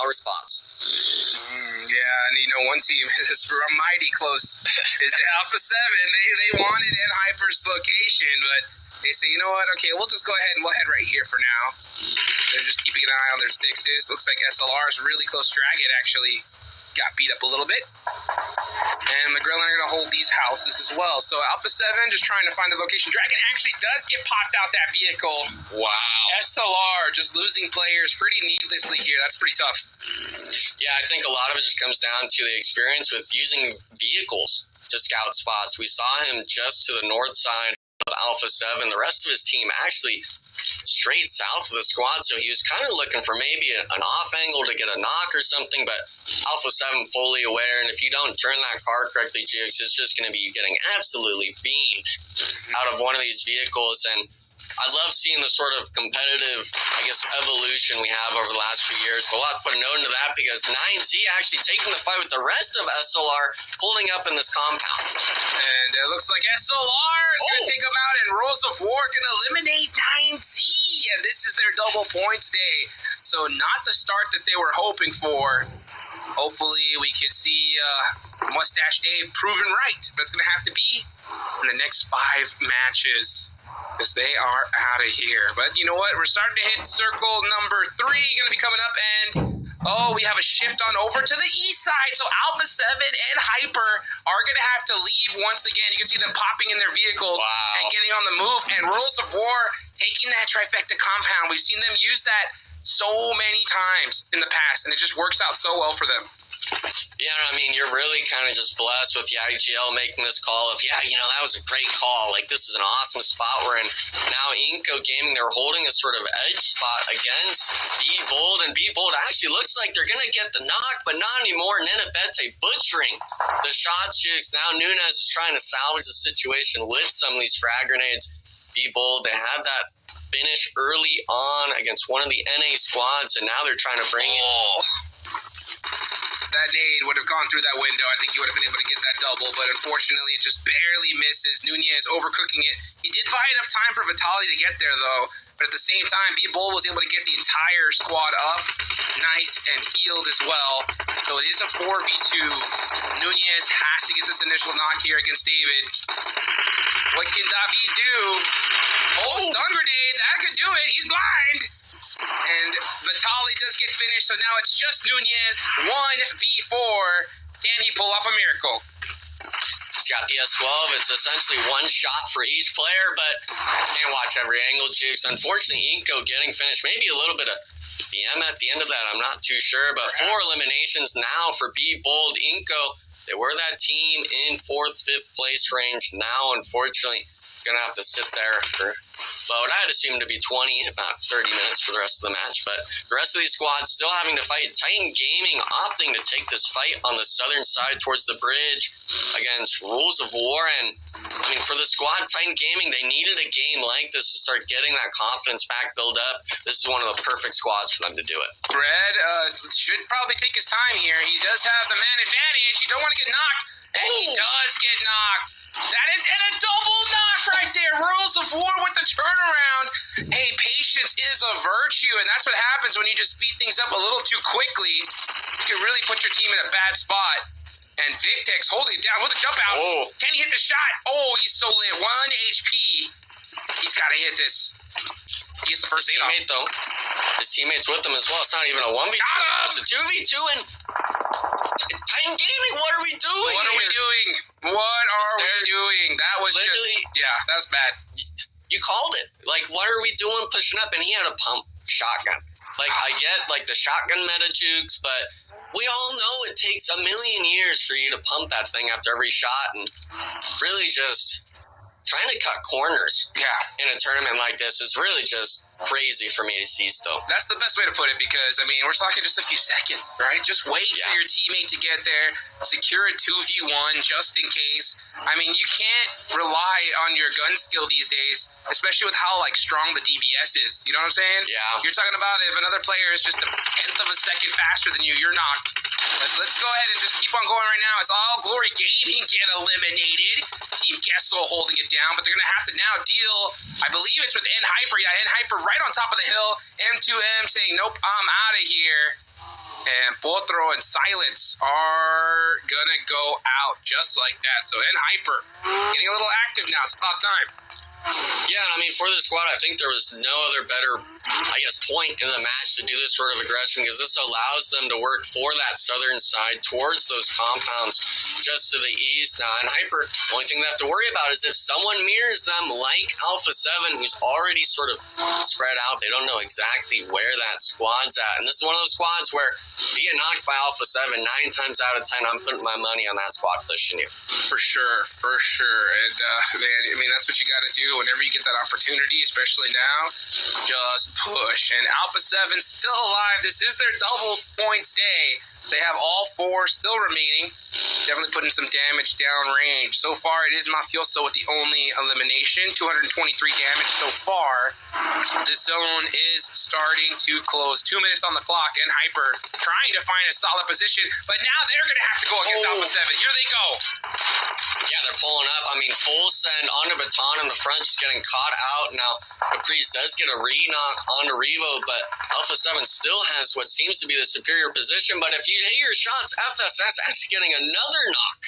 our spots. Yeah, and you know, one team is mighty close is Alpha 7. They wanted Ed Hyper's location, but they say, you know what, okay, we'll just go ahead and we'll head right here for now. They're just keeping an eye on their sixes. Looks like SLR is really close. Dragon actually got beat up a little bit. And McGrillen are going to hold these houses as well. So Alpha 7 just trying to find the location. Dragon actually does get popped out that vehicle. Wow. SLR just losing players pretty needlessly here. That's pretty tough. Yeah, I think a lot of it just comes down to the experience with using vehicles to scout spots. We saw him just to the north side of Alpha 7. The rest of his team actually straight south of the squad, so he was kind of looking for maybe an off angle to get a knock or something, but Alpha 7 fully aware, and if you don't turn that car correctly, Jukes, it's just going to be getting absolutely beamed out of one of these vehicles. And I love seeing the sort of competitive, I guess, evolution we have over the last few years. But we'll have to put a note into that because 9Z actually taking the fight with the rest of SLR, holding up in this compound. And it looks like SLR is going to take them out, and Rules of War going to eliminate 9Z. And this is their double points day. So not the start that they were hoping for. Hopefully we could see Mustache Dave proven right. But it's going to have to be in the next 5 matches, because they are out of here. But you know what? We're starting to hit circle number 3, going to be coming up, and we have a shift on over to the east side. So Alpha 7 and Hyper are going to have to leave once again. You can see them popping in their vehicles and getting on the move. And Rules of War taking that trifecta compound. We've seen them use that so many times in the past, and it just works out so well for them. Yeah, I mean, you're really kind of just blessed with the IGL making this call of, yeah, you know, that was a great call. Like, this is an awesome spot we're in. Now, Inco Gaming, they're holding a sort of edge spot against Be Bold, and Be Bold actually looks like they're going to get the knock, but not anymore. Nenabete butchering the shots. Now Nunez is trying to salvage the situation with some of these frag grenades. Be Bold, they had that finish early on against one of the NA squads, and now they're trying to bring it. That nade would have gone through that window. I think he would have been able to get that double, but unfortunately it just barely misses. Nunez overcooking it. He did buy enough time for Vitali to get there, though, but at the same time, B-Bull was able to get the entire squad up nice and healed as well. So it is a 4v2. Nunez has to get this initial knock here against David. What can David do? Stun grenade, that could do it. He's blind. And Vitali does get finished, so now it's just Nunez, 1v4. Can he pull off a miracle? He's got the S12. It's essentially one shot for each player, but can't watch every angle, Jukes. Unfortunately, Inco getting finished. Maybe a little bit of BM at the end of that. I'm not too sure, but 4 eliminations now for Be Bold. Inco, they were that team in 4th, 5th place range. Now, unfortunately, going to have to sit there for, well, I'd assume to be 20, about 30 minutes for the rest of the match. But the rest of these squads still having to fight. Titan Gaming opting to take this fight on the southern side towards the bridge against Rules of War. And, I mean, for the squad, Titan Gaming, they needed a game like this to start getting that confidence back build up. This is one of the perfect squads for them to do it. Red should probably take his time here. He does have the man advantage. You don't want to get knocked. And he does get knocked. That is a double knock right there. Rules of War with the turnaround. Hey, patience is a virtue, and that's what happens when you just speed things up a little too quickly. You can really put your team in a bad spot. And Victex holding it down with a jump out. Can he hit the shot? Oh, he's so lit. 1 HP. He's got to hit this. He gets the first aid teammate, though. His teammate's with him as well. It's not even a 1v2. It's a 2v2, and Titan Gaming, what are we doing? What are we doing? That was literally just, yeah, that was bad. You called it. Like, what are we doing pushing up? And he had a pump shotgun. Like, I get, like, the shotgun meta, Jukes, but we all know it takes a million years for you to pump that thing after every shot, and really just trying to cut corners in a tournament like this is really just crazy for me to see still. That's the best way to put it, because, I mean, we're talking just a few seconds, right? Just wait for your teammate to get there, secure a 2v1 just in case. I mean, you can't rely on your gun skill these days, especially with how, like, strong the DBS is. You know what I'm saying? Yeah. You're talking about if another player is just a 1/10 of a second faster than you, you're knocked. Let's go ahead and just keep on going right now. It's all Glory Gaming get eliminated. Team Gessel holding it down, but they're going to have to now deal, I believe it's with N-Hyper. Yeah, N-Hyper right on top of the hill. M2M saying, nope, I'm out of here. And Potro and Silence are gonna go out just like that. So Hyper getting a little active now. It's about time. Yeah, and I mean, for the squad, I think there was no other better, point in the match to do this sort of aggression, because this allows them to work for that southern side towards those compounds just to the east. Now, and Hyper, the only thing they have to worry about is if someone mirrors them like Alpha 7, who's already sort of spread out, they don't know exactly where that squad's at. And this is one of those squads where you get knocked by Alpha 7, 9 times out of 10, I'm putting my money on that squad pushing you. For sure. And, man, I mean, that's what you got to do whenever you get that opportunity, especially now. Just push. And Alpha 7 still alive. This is their double points day. They have all 4 still remaining. Definitely putting some damage down range. So far, it is Mafioso with the only elimination. 223 damage so far. The zone is starting to close. 2 minutes on the clock, and Hyper trying to find a solid position. But now they're going to have to go against Alpha 7. Here they go. Yeah, they're pulling up. I mean, full send onto Baton in the front, just getting caught out. Now, Caprice does get a re-knock onto Revo, but Alpha 7 still has what seems to be the superior position. But if you hit your shots, FSS actually getting another knock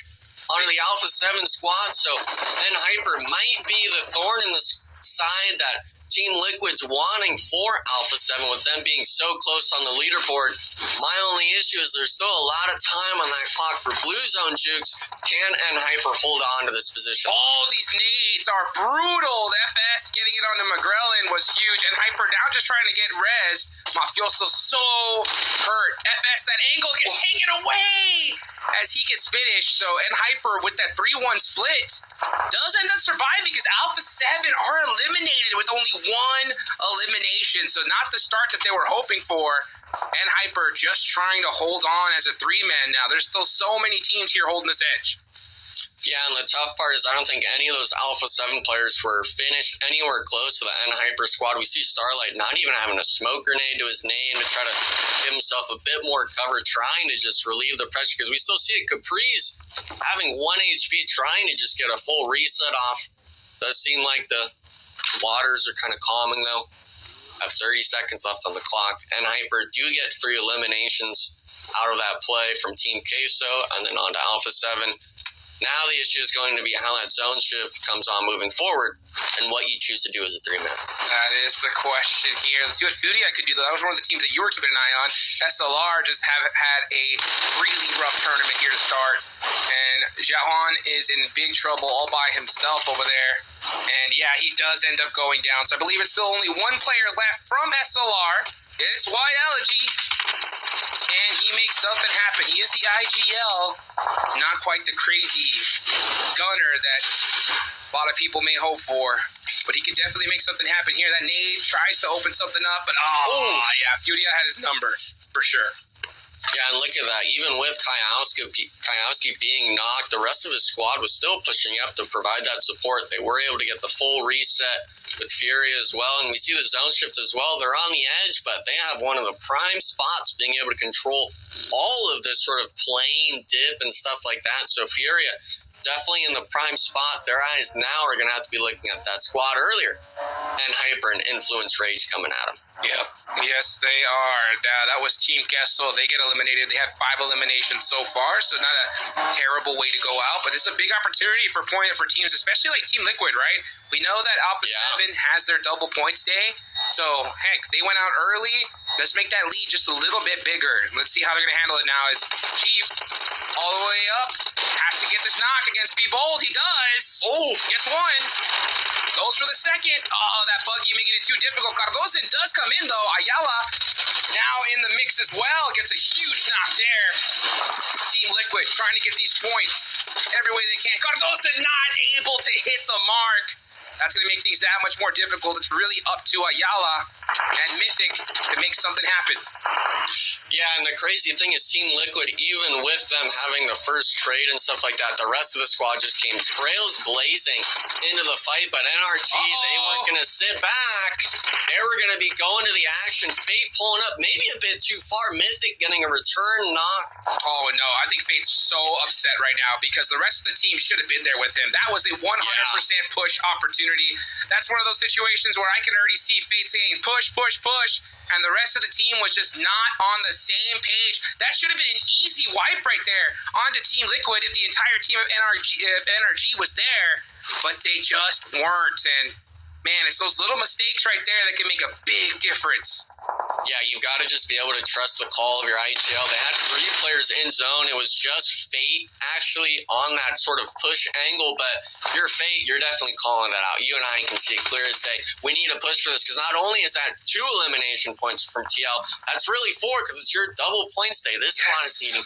onto the Alpha 7 squad. So, then Hyper might be the thorn in the side that Team Liquid's wanting for Alpha 7, with them being so close on the leaderboard. My only issue is there's still a lot of time on that clock for Blue Zone Jukes. Can Hyper hold on to this position? All these nades are brutal. The FS getting it onto McGrellin was huge, and Hyper now just trying to get res. Mafioso so hurt. FS, that angle gets taken away as he gets finished. So, Hyper with that 3-1 split does end up surviving because Alpha 7 are eliminated with only 1 elimination. So not the start that they were hoping for. And Hyper just trying to hold on as a 3-man now. There's still so many teams here holding this edge. Yeah, and the tough part is I don't think any of those Alpha 7 players were finished anywhere close to the Hyper squad. We see Starlight not even having a smoke grenade to his name to try to give himself a bit more cover, trying to just relieve the pressure, because we still see Caprice having 1 HP, trying to just get a full reset off. Does seem like the waters are kind of calming, though. Have 30 seconds left on the clock, and Hyper do get 3 eliminations out of that play from Team Queso, and then on to Alpha 7. Now the issue is going to be how that zone shift comes on moving forward, and what you choose to do as a 3-man. That is the question here. Let's see what Fudia could do. That was one of the teams that you were keeping an eye on. SLR just have had a really rough tournament here to start, and Jahan is in big trouble all by himself over there. And yeah, he does end up going down. So I believe it's still only 1 player left from SLR. It's White Elegy. And he makes something happen. He is the IGL. Not quite the crazy gunner that a lot of people may hope for. But he could definitely make something happen here. That nade tries to open something up. But, yeah, Fudia had his number for sure. Yeah, and look at that. Even with Kayowski being knocked, the rest of his squad was still pushing up to provide that support. They were able to get the full reset with Fury as well, and we see the zone shift as well. They're on the edge, but they have one of the prime spots being able to control all of this sort of plane dip and stuff like that. So Furia definitely in the prime spot. Their eyes now are going to have to be looking at that squad earlier, and Hyper and Influence Rage coming at them. Yep. Yes, they are. That was Team Kessel. They get eliminated. They had 5 eliminations so far, so not a terrible way to go out. But it's a big opportunity for teams, especially like Team Liquid, right? We know that Alpha 7 has their double points day. So, heck, they went out early. Let's make that lead just a little bit bigger. Let's see how they're going to handle it now as Chief all the way up. Has to get this knock against Be Bold. He does. Oh, gets 1. Goes for the second. Oh, that Pubg making it too difficult. Cardozo does come in, though. Ayala now in the mix as well. Gets a huge knock there. Team Liquid trying to get these points every way they can. Cardozo not able to hit the mark. That's going to make things that much more difficult. It's really up to Ayala and Mythic to make something happen. Yeah, and the crazy thing is Team Liquid, even with them having the first trade and stuff like that, the rest of the squad just came trails blazing into the fight. But NRG, they weren't going to sit back. They were going to be going to the action. Fate pulling up maybe a bit too far. Mythic getting a return knock. Oh, no. I think Fate's so upset right now because the rest of the team should have been there with him. That was a 100% push opportunity opportunity. That's one of those situations where I can already see Fate saying push, push, push, and the rest of the team was just not on the same page. That should have been an easy wipe right there onto Team Liquid if the entire team of NRG was there, but they just weren't. And man, it's those little mistakes right there that can make a big difference. Yeah, you've got to just be able to trust the call of your IGL. They had 3 players in zone. It was just Fate actually on that sort of push angle, but you're Fate, you're definitely calling that out. You and I can see it clear as day. We need to push for this because not only is that 2 elimination points from TL, that's really 4 because it's your double points day. This squad is needing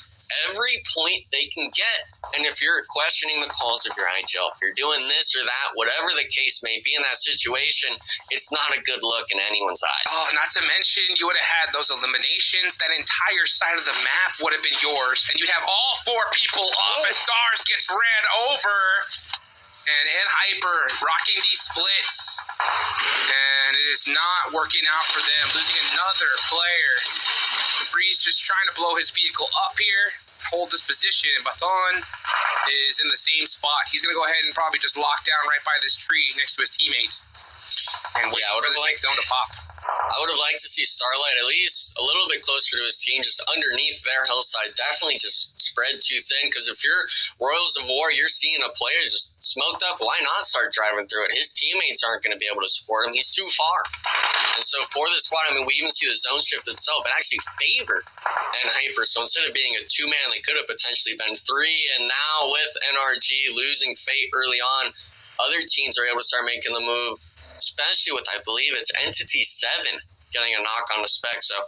every point they can get. And if you're questioning the calls of your IGL, if you're doing this or that, whatever the case may be in that situation, it's not a good look in anyone's eyes. Oh, not to mention, you would have had those eliminations. That entire side of the map would have been yours. And you'd have all 4 people off as Stars gets ran over. And Hyper rocking these splits. And it is not working out for them. Losing another player. Breeze just trying to blow his vehicle up here. Hold this position. Baton is in the same spot. He's going to go ahead and probably just lock down right by this tree next to his teammate. And wait for the next zone to pop. I would have liked to see Starlight at least a little bit closer to his team, just underneath their hillside. Definitely just spread too thin, because if you're Royals of War, you're seeing a player just smoked up, why not start driving through it? His teammates aren't going to be able to support him. He's too far. And so for this squad, I mean, we even see the zone shift itself. It actually favored Hyper. So instead of being a 2-man, they could have potentially been 3. And now with NRG losing Fate early on, other teams are able to start making the move, especially with, I believe it's Entity 7 getting a knock on the spec. So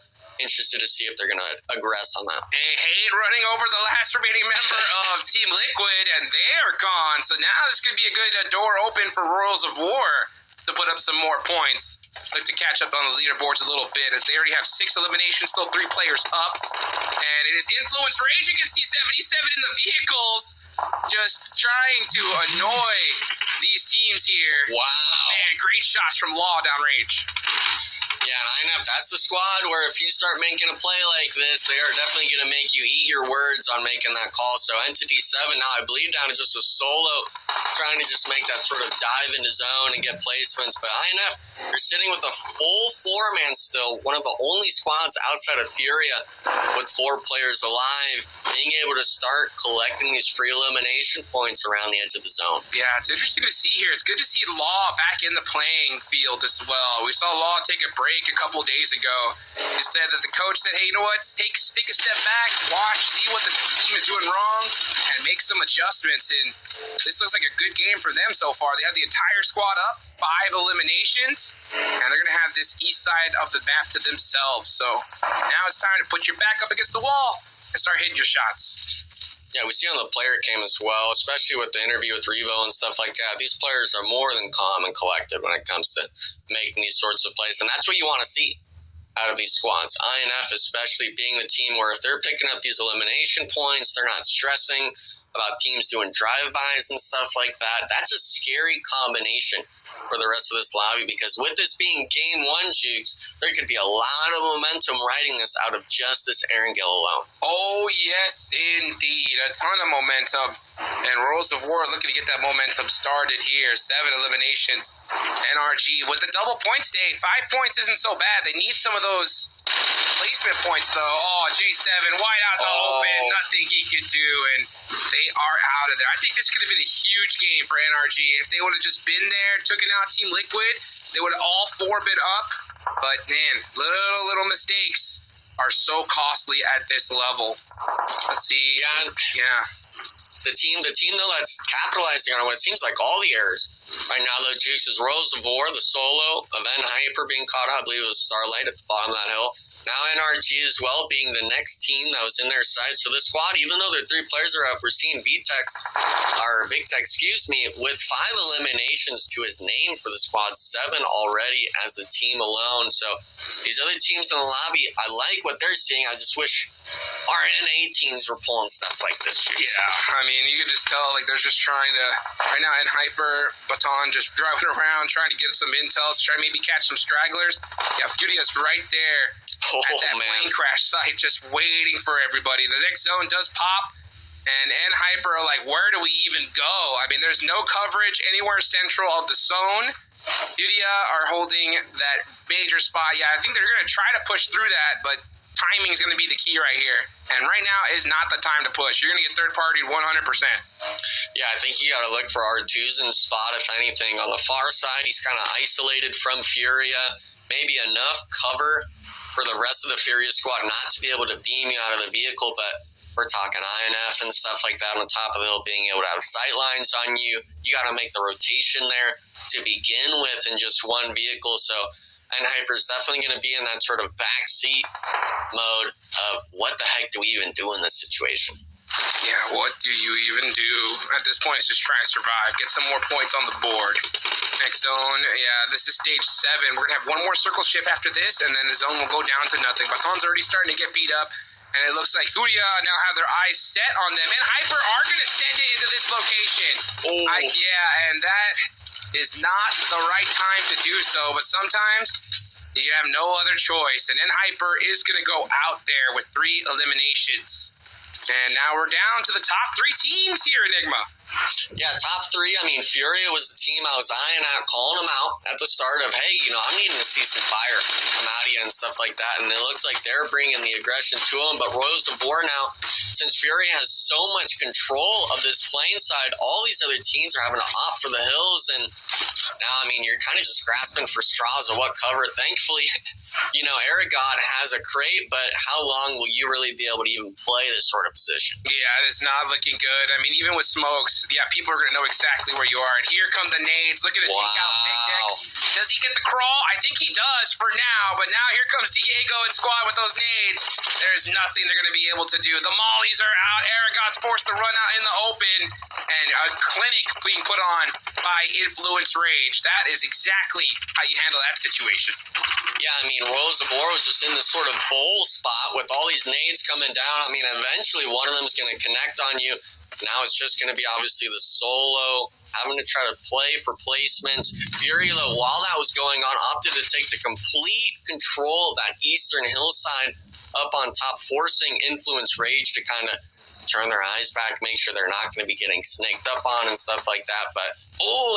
interested to see if they're going to aggress on that. Hey, running over the last remaining member of Team Liquid, and they are gone. So now this could be a good door open for Royals of War to put up some more points. Look to catch up on the leaderboards a little bit, as they already have 6 eliminations, still 3 players up. And it is Influence Rage against C77 in the vehicles, just trying to annoy these teams here. Wow. Man, great shots from Law downrange. Yeah, and INF, that's the squad where if you start making a play like this, they are definitely going to make you eat your words on making that call. So Entity 7 now, I believe, down to just a solo, trying to just make that sort of dive into zone and get placements. But INF, you're sitting with a full 4-man still, one of the only squads outside of Furia with 4 players alive, being able to start collecting these free elimination points around the edge of the zone. Yeah, it's interesting to see here. It's good to see Law back in the playing field as well. We saw Law take a break a couple days ago. Instead, that the coach said, hey, you know what? Take a step back, watch, see what the team is doing wrong, and make some adjustments. And this looks like a good game for them so far. They have the entire squad up, 5 eliminations, and they're going to have this east side of the map to themselves. So now it's time to put your back up against the wall and start hitting your shots. Yeah, we see on the player cam as well, especially with the interview with Revo and stuff like that. These players are more than calm and collected when it comes to making these sorts of plays, and that's what you want to see out of these squads. INF especially being the team where if they're picking up these elimination points, they're not stressing about teams doing drive-bys and stuff like that. That's a scary combination for the rest of this lobby, because with this being game 1, Jukes, there could be a lot of momentum riding this out of just this Erangel alone. Oh, yes, indeed. A ton of momentum. And Royals of War looking to get that momentum started here. 7 eliminations. NRG with the double points day. 5 points isn't so bad. They need some of those placement points, though. Oh, J7 wide out in the open. Nothing he could do, and they are out of there. I think this could have been a huge game for NRG. If they would have just been there, took it out Team Liquid, they would have all 4 been up. But, man, little mistakes are so costly at this level. Let's see. Yeah. The team though that's capitalizing on what it seems like all the errors right now, though, Jukes, is Royals of War, the solo of Hyper being caught out. I believe it was Starlight at the bottom of that hill. Now NRG as well being the next team that was in their sights. So this squad, even though their 3 players are up, we're seeing Big Tech, with 5 eliminations to his name for the squad, 7 already as a team alone. So these other teams in the lobby, I like what they're seeing. I just wish our NA teams were pulling stuff like this. Yeah, I mean, you can just tell, like, they're just trying to, right now, in Hyper, Baton just driving around, trying to get some intel, trying to maybe catch some stragglers. Yeah, Fudia's right there at that plane crash site, just waiting for everybody. The next zone does pop, And Hyper are like, where do we even go? I mean, there's no coverage anywhere central of the zone. Furia are holding that major spot. Yeah, I think they're going to try to push through that, but timing is going to be the key right here. And right now is not the time to push. You're going to get third-partied 100%. Yeah, I think you got to look for R2's in spot, if anything. On the far side, he's kind of isolated from Furia. Maybe enough cover for the rest of the Furia squad not to be able to beam you out of the vehicle, but we're talking INF and stuff like that on top of the hill, being able to have sight lines on you. You got to make the rotation there to begin with in just one vehicle. So, and Hyper's definitely going to be in that sort of backseat mode of what the heck do we even do in this situation? Yeah, what do you even do? At this point, it's just try to survive. Get some more points on the board. Next zone, yeah, this is stage 7. We're going to have one more circle shift after this, and then the zone will go down to nothing. Baton's already starting to get beat up. And it looks like Furia now have their eyes set on them. And Hyper are going to send it into this location. Yeah, and that is not the right time to do so. But sometimes you have no other choice. And then Hyper is going to go out there with 3 eliminations. And now we're down to the top 3 teams here, Enigma. Yeah, top 3. I mean, Furia was the team I was eyeing at, calling them out at the start of, hey, you know, I'm needing to see some fire come out of you and stuff like that. And it looks like they're bringing the aggression to them. But Rose of War now, since Furia has so much control of this playing side, all these other teams are having to opt for the hills. And now, I mean, you're kind of just grasping for straws of what cover. Thankfully, you know, Aragon has a crate, but how long will you really be able to even play this sort of position? Yeah, it's not looking good. I mean, even with smokes, yeah, people are going to know exactly where you are. And here come the nades. Looking to take out Big Dex. Does he get the crawl? I think he does for now, but now here comes Diego and squad with those nades. There's nothing they're going to be able to do. The mollies are out. Aragon's forced to run out in the open, and a clinic being put on by Influence Rage. That is exactly how you handle that situation. Yeah, I mean, Rose of War was just in this sort of bowl spot with all these nades coming down. I mean, eventually one of them is going to connect on you. Now it's just going to be obviously the solo, having to try to play for placements. Furia, while that was going on, opted to take the complete control of that eastern hillside up on top, forcing Influence Rage to kind of turn their eyes back, make sure they're not going to be getting snaked up on and stuff like that. But,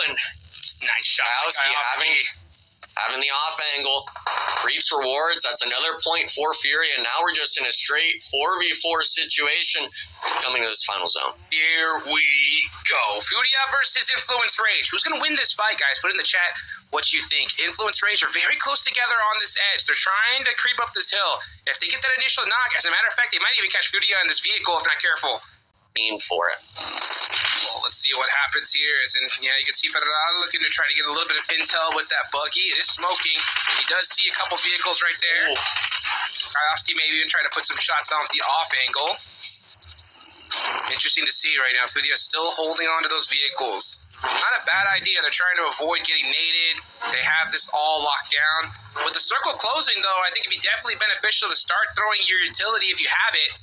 and nice shot. having the off angle reaps rewards. That's another point for Furia. Now we're just in a straight 4v4 situation coming to this final zone. Here we go. Furia versus Influence Rage. Who's going to win this fight, guys? Put in the chat what you think. Influence Rage are very close together on this edge. They're trying to creep up this hill. If they get that initial knock, as a matter of fact, they might even catch Furia in this vehicle if not careful. Aim for it. Well, let's see what happens here. Yeah, you can see Federado looking to try to get a little bit of intel with that buggy. It is smoking. He does see a couple vehicles right there. Kayofsky maybe even try to put some shots on with the off angle. Interesting to see right now. Furia still holding on to those vehicles. Not a bad idea. They're trying to avoid getting naded. They have this all locked down. With the circle closing, though, I think it'd be definitely beneficial to start throwing your utility if you have it.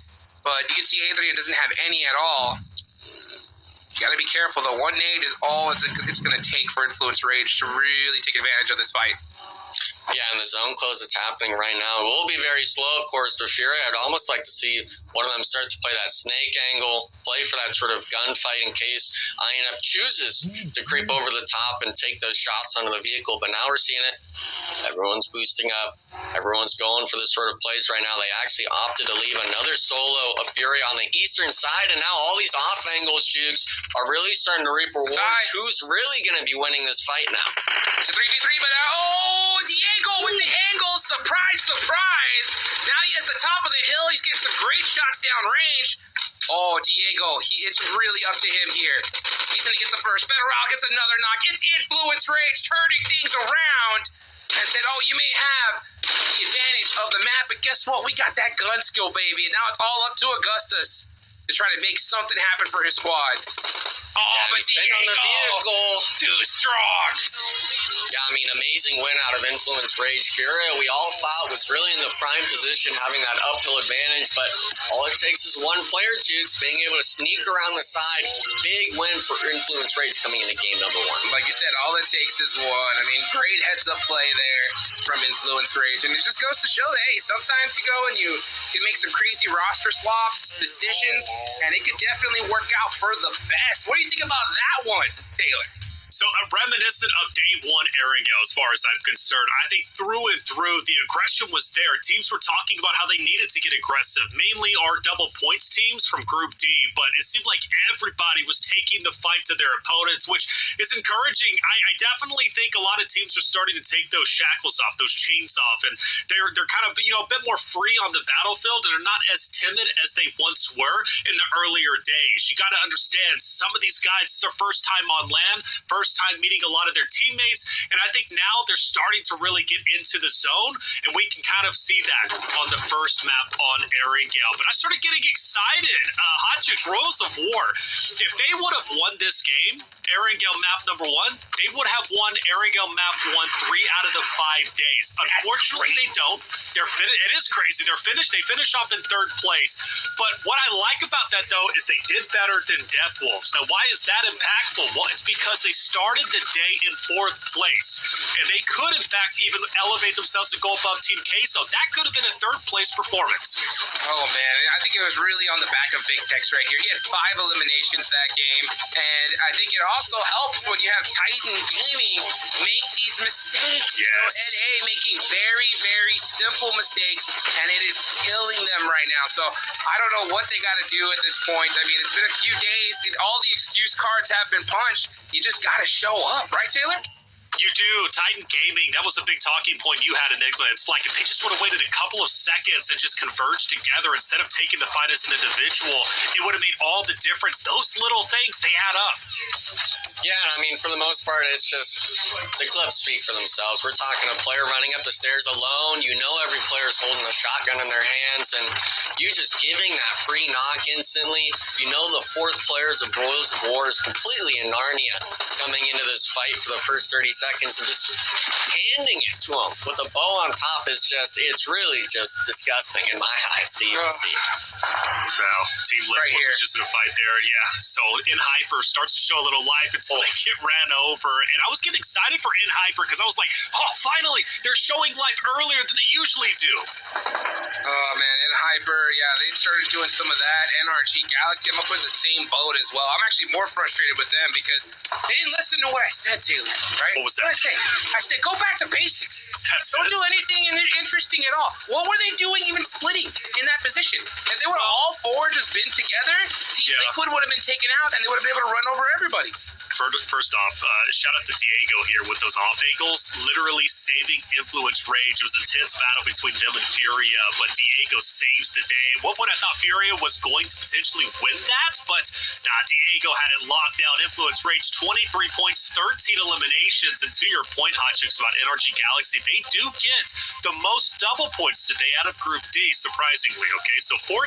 But you can see Adrian doesn't have any at all. You got to be careful, though. One nade is all it's going to take for Influence Rage to really take advantage of this fight. Yeah, and the zone close that's happening right now will be very slow, of course, but Fury, I'd almost like to see one of them start to play that snake angle, play for that sort of gunfight in case INF chooses to creep over the top and take those shots onto the vehicle. But now we're seeing it. Everyone's boosting up. Everyone's going for this sort of place right now. They actually opted to leave another solo of Fury on the eastern side, and now all these off angles, Jukes, are really starting to reap rewards. Who's really going to be winning this fight now? It's a 3v3, but Diego with the angle. Surprise, surprise. Now he has the top of the hill. He's getting some great shots down range. Diego, it's really up to him here. He's going to get the first. Federal gets another knock. It's Influence Rage turning things around and said, you may have the advantage of the map, but guess what? We got that gun skill, baby. And now it's all up to Augustus to try to make something happen for his squad. But Diego, on the vehicle. Too strong. Yeah, I mean, amazing win out of Influence Rage. Furia, we all thought was really in the prime position, having that uphill advantage, but all it takes is one player, Jukes, being able to sneak around the side. Big win for Influence Rage coming into game number 1. Like you said, all it takes is one. I mean, great heads-up play there from Influence Rage, and it just goes to show that, hey, sometimes you go and you can make some crazy roster swaps, decisions, and it could definitely work out for the best. What do you think about that one, Taylor? So reminiscent of day one Erringale, as far as I'm concerned, I think through and through the aggression was there. Teams were talking about how they needed to get aggressive, mainly our double points teams from Group D, but it seemed like everybody was taking the fight to their opponents, which is encouraging. I definitely think a lot of teams are starting to take those shackles off, those chains off, and they're kind of a bit more free on the battlefield and are not as timid as they once were in the earlier days. You got to understand, some of these guys, it's their first time on land, first time meeting a lot of their teammates, and I think now they're starting to really get into the zone, and we can kind of see that on the first map on Erringale. But I started getting excited. Hotchkiss, Royals of War, if they would have won this game, Erringale map number 1, they would have won Erringale map 1 3 out of the 5 days. Unfortunately, they don't. It is crazy. They finish off in 3rd place. But what I like about that, though, is they did better than Death Wolves. Now, why is that impactful? Well, it's because they started the day in 4th place, and they could, in fact, even elevate themselves and go above Team Queso. That could have been a 3rd place performance. Oh, man. I think it was really on the back of Big Tex right here. He had 5 eliminations that game, and I think it also helps when you have Titan Gaming make these mistakes. Yes. NA making very, very simple mistakes, and it is killing them right now. So I don't know what they got to do at this point. I mean, it's been a few days. All the excuse cards have been punched. You just got to show up, right, Taylor? You do. Titan Gaming, that was a big talking point you had, Enigma. It's like if they just would have waited a couple of seconds and just converged together instead of taking the fight as an individual, it would have made all the difference. Those little things, they add up. Yeah, I mean, for the most part, it's just the clips speak for themselves. We're talking a player running up the stairs alone. You know every player's holding a shotgun in their hands, and you just giving that free knock instantly. You know the 4th players of Royals of War is completely in Narnia coming into this fight for the first 30 seconds and just handing it to him with a bow on top is just, it's really just disgusting in my eyes to even see. Well, Team Liquid Right was just in a fight there. Yeah, so In Hyper starts to show a little life until they get ran over. And I was getting excited for In Hyper because I was like, oh, finally, they're showing life earlier than they usually do. Oh, man, in Hyper, yeah, they started doing some of that. NRG Galaxy, I'm up in the same boat as well. I'm actually more frustrated with them because they didn't listen to what I said to them, right? What was that? I said, go back to basics. Don't do anything interesting at all. What were they doing even splitting in that position? If they would have all 4 just been together, Team Liquid would have been taken out and they would have been able to run over everybody. First off, shout out to Diego here with those off angles, literally saving Influence Rage. It was an intense battle between them and Furia, but Diego saves the day. At one point, I thought Furia was going to potentially win that, but Diego had it locked down. Influence Rage, 23 points, 13 eliminations, and to your point, Hotchicks, about NRG Galaxy, they do get the most double points today out of Group D, surprisingly, okay? So 14,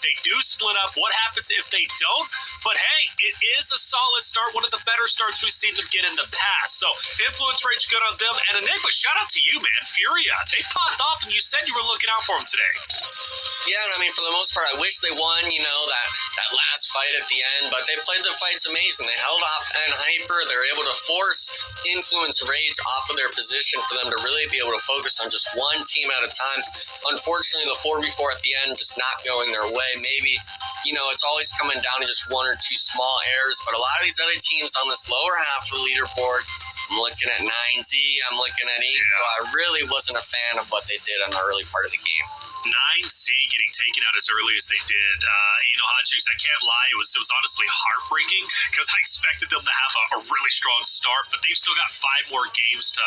they do split up. What happens if they don't? But hey, it is a solid start, one of the better starts we've seen them get in the past. So Influence Rage good on them. And Enigma, shout out to you, man. Furia, they popped off, and you said you were looking out for them today. Yeah, and I mean, for the most part, I wish they won, that last fight at the end, but they played the fights amazing. They held off and Hyper. They're able to force Influence Rage off of their position for them to really be able to focus on just one team at a time. Unfortunately, the 4v4 at the end just not going their way. Maybe, it's always coming down to just 1 or 2 small errors, but a lot of these other teams on this lower half of the leaderboard, I'm looking at 9Z, I'm looking at Inco. I really wasn't a fan of what they did in the early part of the game. 9C getting taken out as early as they did. Hotchicks, I can't lie, it was honestly heartbreaking because I expected them to have a really strong start, but they've still got 5 more games to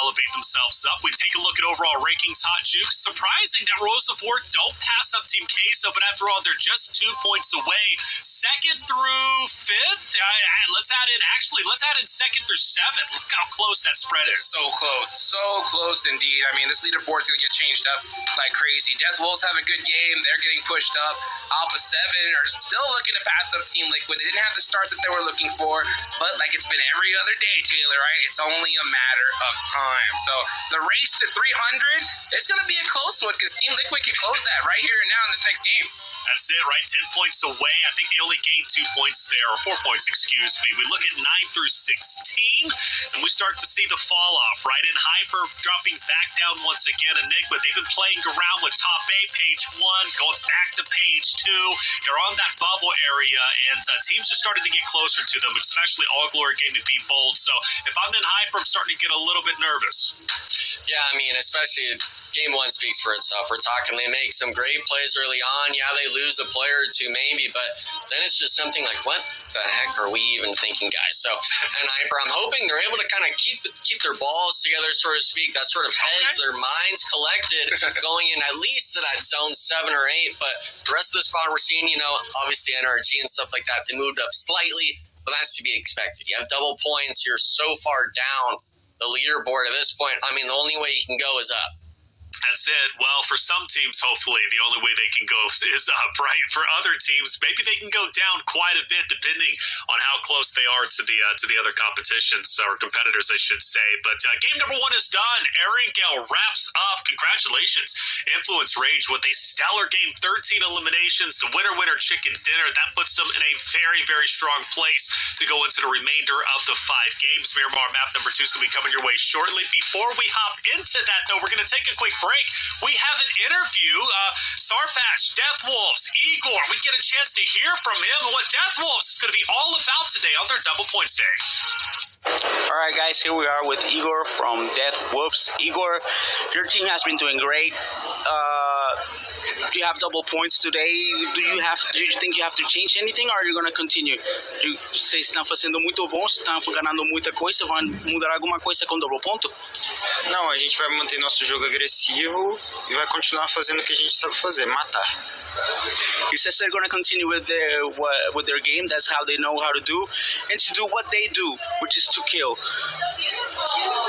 elevate themselves up. We take a look at overall rankings, Hotchicks. Surprising that Royals of War don't pass up Team Queso, but after all, they're just 2 points away. 2nd through 5th. Let's add in 2nd through 7th. Look how close that spread is. So close indeed. I mean, this leaderboard's gonna get changed up like crazy. Death Wolves have a good game. They're getting pushed up. Alpha 7 are still looking to pass up Team Liquid. They didn't have the start that they were looking for, but like it's been every other day, Taylor, right? It's only a matter of time. So the race to 300, it's going to be a close one because Team Liquid can close that right here and now in this next game. That's it, right? 10 points away. I think they only gained 2 points there, or 4 points, excuse me. We look at 9 through 16, and we start to see the fall off, right? In Hyper dropping back down once again. Enigma, they've been playing around with top 8, page 1, going back to page 2. They're on that bubble area, and teams are starting to get closer to them, especially All Glory Gaming beat Bold. So if I'm in Hyper, I'm starting to get a little bit nervous. Yeah, I mean, especially game 1 speaks for itself. We're talking they make some great plays early on. Yeah, they lose a player or two maybe, but then it's just something like, what the heck are we even thinking, guys? So, and Hyper, I'm hoping they're able to kind of keep their balls together, so to speak. That sort of heads, their minds collected, going in at least to that zone 7 or 8. But the rest of the squad we're seeing, obviously NRG and stuff like that, they moved up slightly, but that's to be expected. You have double points. You're so far down the leaderboard at this point. I mean, the only way you can go is up. That's it. Well, for some teams, hopefully, the only way they can go is up, right? For other teams, maybe they can go down quite a bit, depending on how close they are to the other competitions, or competitors, I should say. But game number 1 is done. Erangel wraps up. Congratulations, Influence Rage, with a stellar game. 13 eliminations, the winner chicken dinner. That puts them in a very, very strong place to go into the remainder of the 5 games. Miramar map number 2 is going to be coming your way shortly. Before we hop into that, though, we're going to take a quick break. We have an interview. Sarpash, Death Wolves, Igor. We get a chance to hear from him and what Death Wolves is going to be all about today on their Double Points Day. All right, guys, here we are with Igor from Death Whoops. Igor, your team has been doing great. You have double points today. Do you think you have to change anything, or are you going to continue? Vocês estão fazendo muito bom, estão ganhando muita coisa, vão mudar alguma coisa com double ponto? Não, a gente vai manter nosso jogo agressivo e vai continuar fazendo o que a gente sabe fazer, matar. He says they're going to continue with their game. That's how they know how to do, and to do what they do, which is to kill.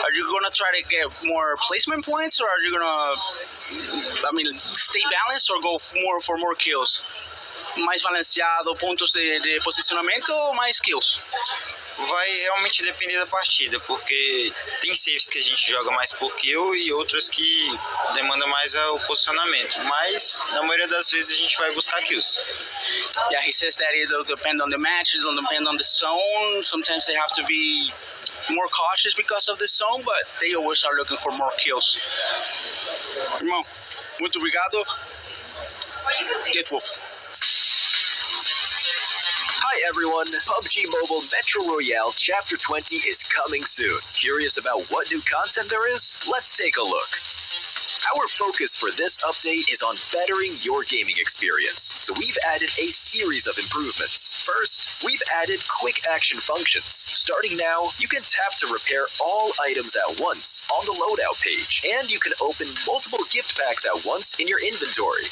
Are you going to try to get more placement points, or are you going to, stay balanced, or go for more kills? Mais balanceado, pontos de posicionamento ou mais kills? Vai realmente depender da partida, porque tem saves que a gente joga mais por kill e outras que demandam mais o posicionamento. Mas, na maioria das vezes, a gente vai buscar kills. Yeah, he says that it'll depend on the match, it'll depend on the zone. Sometimes they have to be more cautious because of the zone, but they always are looking for more kills. Irmão, muito obrigado. Death Wolf. Hi everyone, PUBG Mobile Metro Royale Chapter 20 is coming soon. Curious about what new content there is? Let's take a look. Our focus for this update is on bettering your gaming experience, so we've added a series of improvements. First, we've added quick action functions. Starting now, you can tap to repair all items at once on the loadout page, and you can open multiple gift packs at once in your inventory.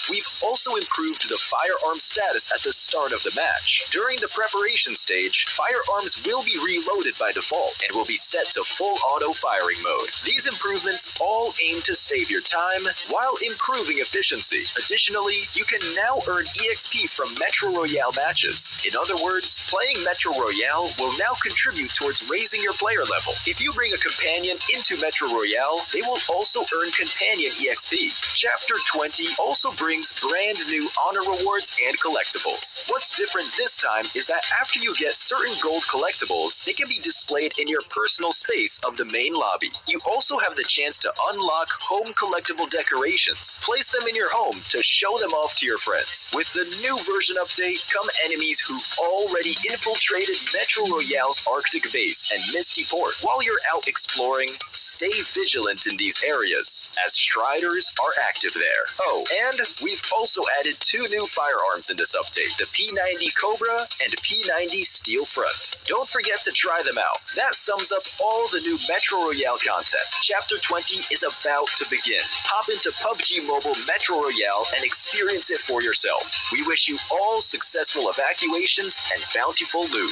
We've also improved the firearm status at the start of the match. During the preparation stage, firearms will be reloaded by default and will be set to full auto firing mode. These improvements all aim to save your time while improving efficiency. Additionally, you can now earn EXP from Metro Royale matches. In other words, playing Metro Royale will now contribute towards raising your player level. If you bring a companion into Metro Royale, they will also earn companion EXP. Chapter 20 also brings brand new honor rewards and collectibles. What's different this time is that after you get certain gold collectibles, they can be displayed in your personal space of the main lobby. You also have the chance to unlock home collectible decorations. Place them in your home to show them off to your friends. With the new version update come enemies who've already infiltrated Metro Royale's Arctic base and Misty Port. While you're out exploring, stay vigilant in these areas, as Striders are active there. Oh, and we've also added 2 new firearms in this update, the P90 Cobra and P90 Steel Front. Don't forget to try them out. That sums up all the new Metro Royale content. Chapter 20 is about to begin. Hop into PUBG Mobile Metro Royale and experience it for yourself. We wish you all successful evacuations and bountiful loot.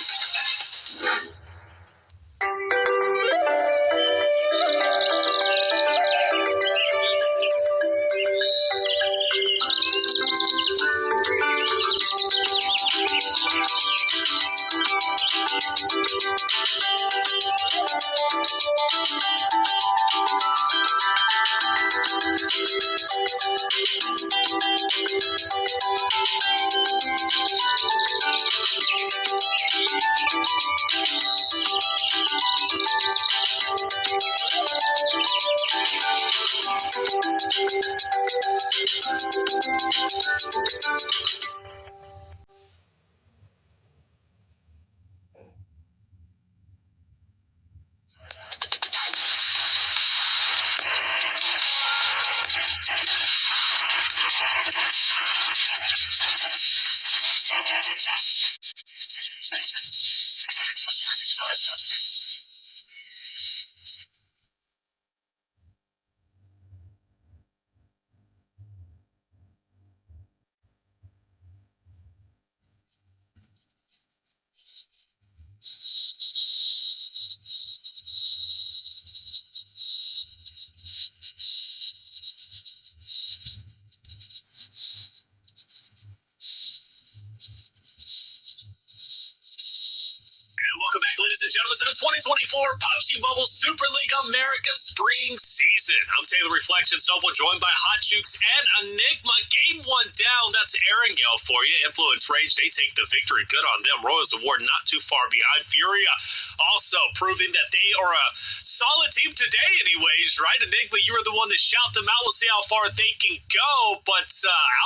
Welcome back, ladies and gentlemen, to the 2024 Pubg Mobile Super League America Spring Season. I'm Taylor Reflection Snowball, joined by Hot Jukes and Enigma. Game 1 down. That's Erangel for you. Influence Rage, they take the victory. Good on them. Royals Award not too far behind. Furia also proving that they are a solid team today anyways, right? Enigma, you were the one that shout them out. We'll see how far they can go. But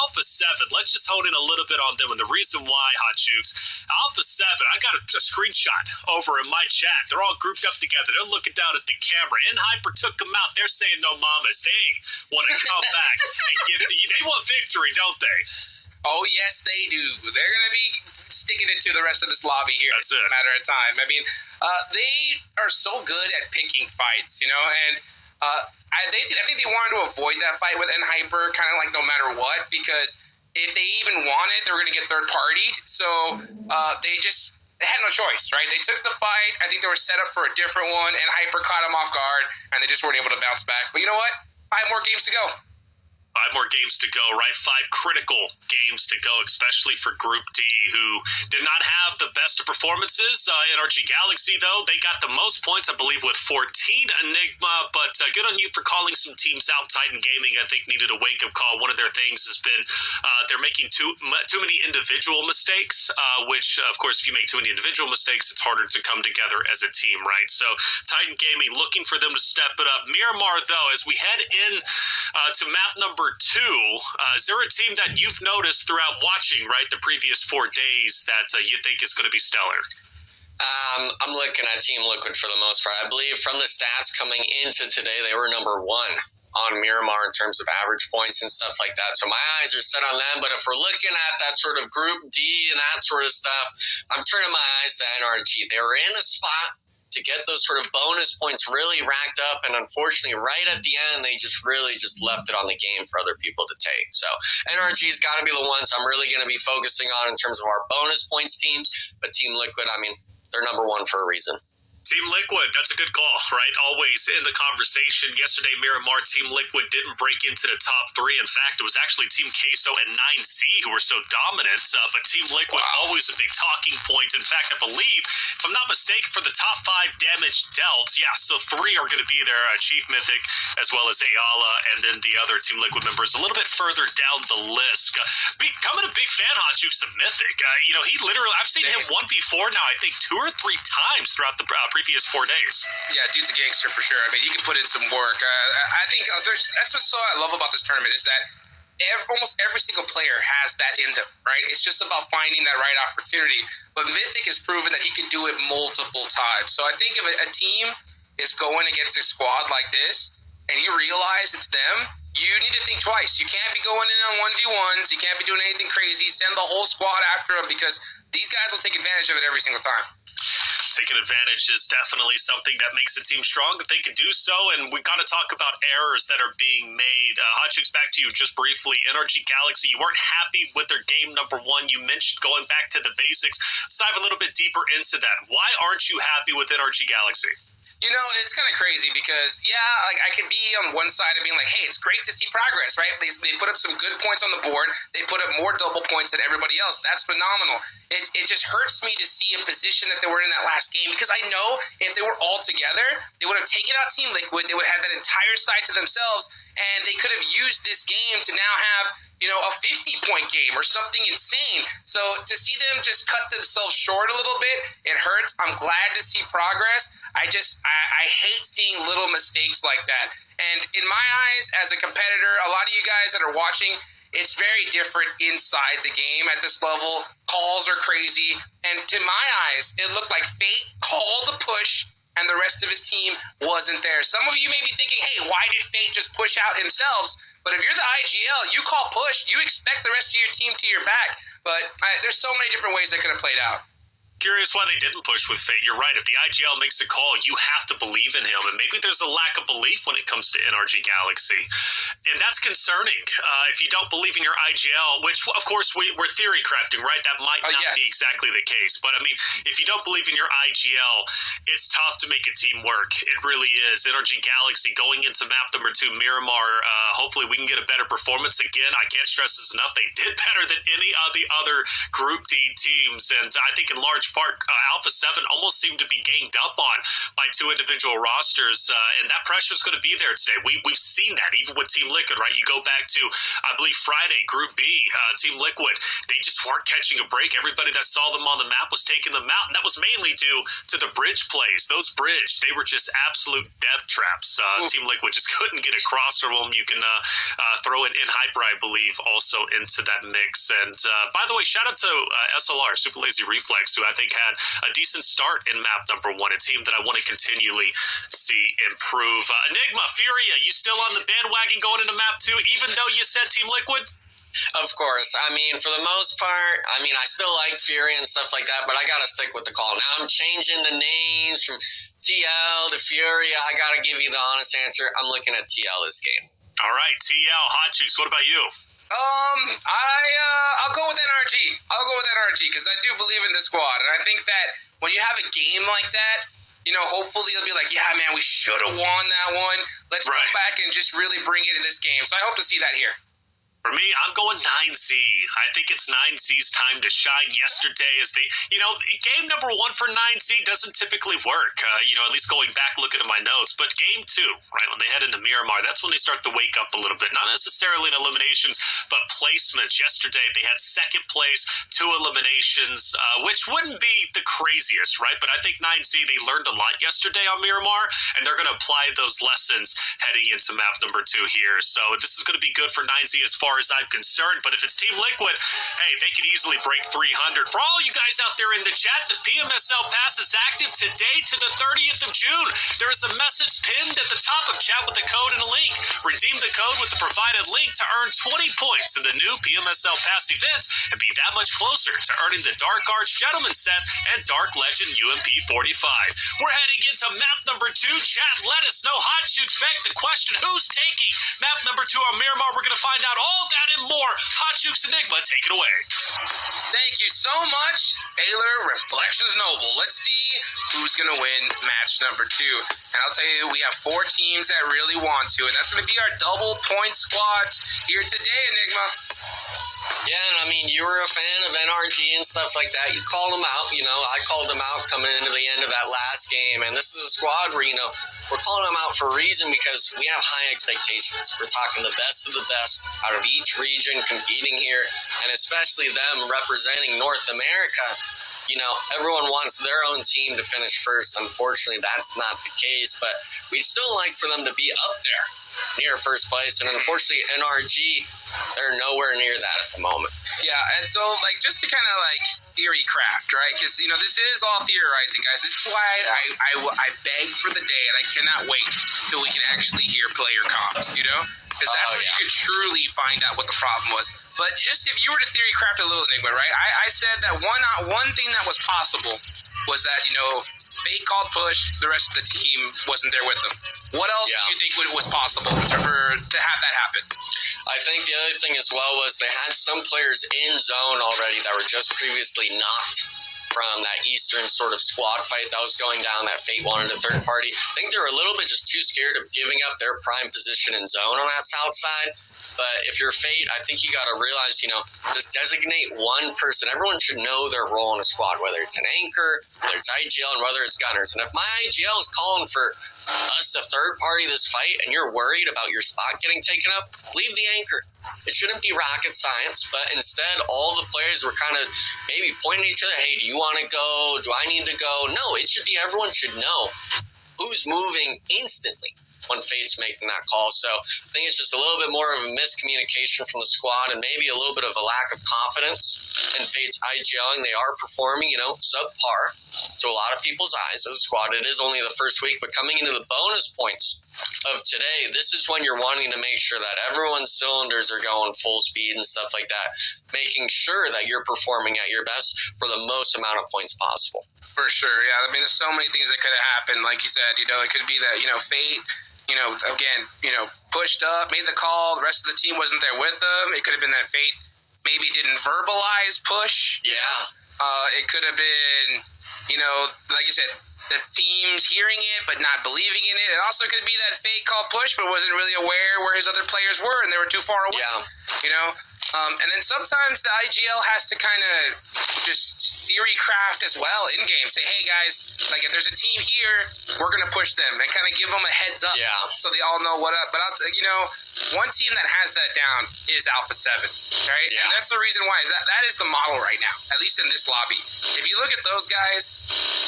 Alpha 7, let's just hone in a little bit on them. And the reason why, Hot Jukes, Alpha 7, I got a screenshot over in my chat. They're all grouped up together. They're looking down at the camera. And Hyper took them out. They're saying no mamas. They want to come back and give it. They want victory, don't they? Oh, yes, they do. They're going to be sticking it to the rest of this lobby here. That's in it. a matter of time. I mean, they are so good at picking fights, you know, and I think they wanted to avoid that fight with Hyper, kind of like no matter what, because if they even wanted, they were going to get third-partied. So they had no choice, right? They took the fight. I think they were set up for a different one, and Hyper caught them off guard, and they just weren't able to bounce back. But you know what? 5 more games to go. 5 more games to go, right? 5 critical games to go, especially for Group D, who did not have the best of performances. NRG Galaxy, though, they got the most points, I believe, with 14. Enigma, but good on you for calling some teams out. Titan Gaming, I think, needed a wake-up call. One of their things has been they're making too many individual mistakes, which, of course, if you make too many individual mistakes, it's harder to come together as a team, right? So Titan Gaming looking for them to step it up. Miramar, though, as we head in to map number 2, is there a team that you've noticed throughout watching, right, the previous 4 days that you think is going to be stellar? I'm looking at Team Liquid for the most part. I believe from the stats coming into today, they were number 1 on Miramar in terms of average points and stuff like that. So my eyes are set on them. But if we're looking at that sort of Group D and that sort of stuff, I'm turning my eyes to NRG. They were in a spot to get those sort of bonus points really racked up, and unfortunately right at the end they just left it on the game for other people to take. So NRG's got to be the ones I'm really going to be focusing on in terms of our bonus points teams, but Team Liquid, I mean, they're number 1 for a reason. Team Liquid, that's a good call, right? Always in the conversation. Yesterday, Miramar, Team Liquid didn't break into the top 3. In fact, it was actually Team Queso and 9C who were so dominant, but Team Liquid, always a big talking point. In fact, I believe, if I'm not mistaken, for the top 5 damage dealt, so 3 are going to be there, Chief Mythic, as well as Ayala, and then the other Team Liquid members a little bit further down the list. Becoming a big fan, Hot Jukes, of Mythic. He literally, I've seen him 1v4 now, I think 2 or 3 times throughout the previous 4 days. Yeah, dude's a gangster for sure. I mean, he can put in some work. I think that's what's so I love about this tournament is that almost every single player has that in them, right? It's just about finding that right opportunity. But Mythic has proven that he can do it multiple times. So I think if a team is going against a squad like this and you realize it's them, you need to think twice. You can't be going in on 1v1s. You can't be doing anything crazy. Send the whole squad after them because these guys will take advantage of it every single time. Taking advantage is definitely something that makes a team strong if they can do so, and we've got to talk about errors that are being made. Hot Chicks, back to you just briefly. NRG Galaxy, you weren't happy with their game number 1. You mentioned going back to the basics. Let's dive a little bit deeper into that. Why aren't you happy with NRG Galaxy? You know, it's kind of crazy because, like I could be on one side of being like, hey, it's great to see progress, right? They put up some good points on the board. They put up more double points than everybody else. That's phenomenal. It just hurts me to see a position that they were in that last game because I know if they were all together, they would have taken out Team Liquid. They would have that entire side to themselves, and they could have used this game to now have, a 50-point game or something insane. So to see them just cut themselves short a little bit, it hurts. I'm glad to see progress. I hate seeing little mistakes like that. And in my eyes, as a competitor, a lot of you guys that are watching, it's very different inside the game at this level. Calls are crazy. And to my eyes, it looked like Fate called the push and the rest of his team wasn't there. Some of you may be thinking, hey, why did Fate just push out themselves? But if you're the IGL, you call push, you expect the rest of your team to your back. But there's so many different ways that could have played out. Curious why they didn't push with Fate. You're right. If the IGL makes a call, you have to believe in him. And maybe there's a lack of belief when it comes to NRG Galaxy. And that's concerning. If you don't believe in your IGL, which, of course, we're theory crafting, right? That might not be exactly the case. But, I mean, if you don't believe in your IGL, it's tough to make a team work. It really is. NRG Galaxy going into map number 2, Miramar. Hopefully we can get a better performance. Again, I can't stress this enough. They did better than any of the other Group D teams. And I think in large part, Alpha 7 almost seemed to be ganged up on by 2 individual rosters, and that pressure is going to be there today. We've seen that even with Team Liquid, right? You go back to, I believe, Friday, Group B, Team Liquid, they just weren't catching a break. Everybody that saw them on the map was taking them out, and that was mainly due to the bridge plays. Those bridge, they were just absolute death traps. Team Liquid just couldn't get across from them. You can throw in Hyper, I believe, also into that mix. And by the way, shout out to SLR, Super Lazy Reflex, who I think had a decent start in map number 1, a team that I want to continually see improve. Enigma, Furia, you still on the bandwagon going into map 2, even though you said Team Liquid? Of course. I mean, for the most part, I still like Fury and stuff like that, but I got to stick with the call. Now I'm changing the names from TL to Fury. I got to give you the honest answer. I'm looking at TL this game. All right, TL, Hot Juice, what about you? I'll go with NRG. I'll go with NRG because I do believe in the squad, and I think that when you have a game like that, hopefully they'll be like, yeah, man, we should have won that one. Let's go back and just really bring it in this game. So I hope to see that here. For me, I'm going 9Z. I think it's 9Z's time to shine. Yesterday, as they, game number 1 for 9Z doesn't typically work. At least going back, looking at my notes. But game 2, right, when they head into Miramar, that's when they start to wake up a little bit. Not necessarily in eliminations, but placements. Yesterday, they had 2nd place, 2 eliminations, which wouldn't be the craziest, right? But I think 9Z, they learned a lot yesterday on Miramar, and they're going to apply those lessons heading into map number 2 here. So this is going to be good for 9Z as far as I'm concerned. But if it's Team Liquid, hey, they could easily break 300. For all you guys out there in the chat, the PMSL pass is active today to the 30th of June. There is a message pinned at the top of chat with the code and a link. Redeem the code with the provided link to earn 20 points in the new PMSL pass event and be that much closer to earning the Dark Arts Gentleman set and Dark Legend UMP 45. We're heading into map number 2. Chat, let us know. Hot you expect the question, who's taking map number 2 on Miramar? We're going to find out all that and more. Hot Jukes Enigma, take it away. Thank you so much, Taylor Reflections Noble. Let's see who's going to win match number 2. And I'll tell you, we have 4 teams that really want to, and that's going to be our double point squads here today, Enigma. Yeah, and you were a fan of NRG and stuff like that. You called them out, I called them out coming into the end of that last game. And this is a squad where, we're calling them out for a reason because we have high expectations. We're talking the best of the best out of each region competing here, and especially them representing North America. Everyone wants their own team to finish first. Unfortunately, that's not the case, but we'd still like for them to be up there near first place. And unfortunately, NRG, they're nowhere near that at the moment. Yeah, and so, just to kind of, theory craft, right? Because, this is all theorizing, guys. This is why I beg for the day, and I cannot wait till we can actually hear player comps, Because that's when you could truly find out what the problem was. But just if you were to theory craft a little, Enigma, right? I said that one thing that was possible was that, Fate called push, the rest of the team wasn't there with them. What else do you think was possible to have that happen? I think the other thing as well was they had some players in zone already that were just previously knocked from that Eastern sort of squad fight that was going down that Fate wanted a third party. I think they were a little bit just too scared of giving up their prime position in zone on that south side. But if you're Fate, I think you got to realize, just designate one person. Everyone should know their role in a squad, whether it's an anchor, whether it's IGL, and whether it's gunners. And if my IGL is calling for us to third party this fight and you're worried about your spot getting taken up, leave the anchor. It shouldn't be rocket science, but instead all the players were kind of maybe pointing at each other, hey, do you want to go? Do I need to go? No, it should be everyone should know who's moving instantly when Fate's making that call. So I think it's just a little bit more of a miscommunication from the squad and maybe a little bit of a lack of confidence in Fate's IGLing. They are performing, subpar to a lot of people's eyes as a squad. It is only the first week, but coming into the bonus points of today, this is when you're wanting to make sure that everyone's cylinders are going full speed and stuff like that, making sure that you're performing at your best for the most amount of points possible. For sure, yeah. I mean, there's so many things that could have happened. Like you said, it could be that, Fate, pushed up, made the call, the rest of the team wasn't there with them. It could have been that Fate maybe didn't verbalize push. Yeah. It could have been, like you said, the team's hearing it but not believing in it. It also could be that Fate called push but wasn't really aware where his other players were and they were too far away. Yeah. And then sometimes the IGL has to kind of just theory craft as well in game. Say, hey guys, like if there's a team here, we're gonna push them and kind of give them a heads up, so they all know what up. But one team that has that down is Alpha 7, right? Yeah. And that's the reason why that is the model right now, at least in this lobby. If you look at those guys,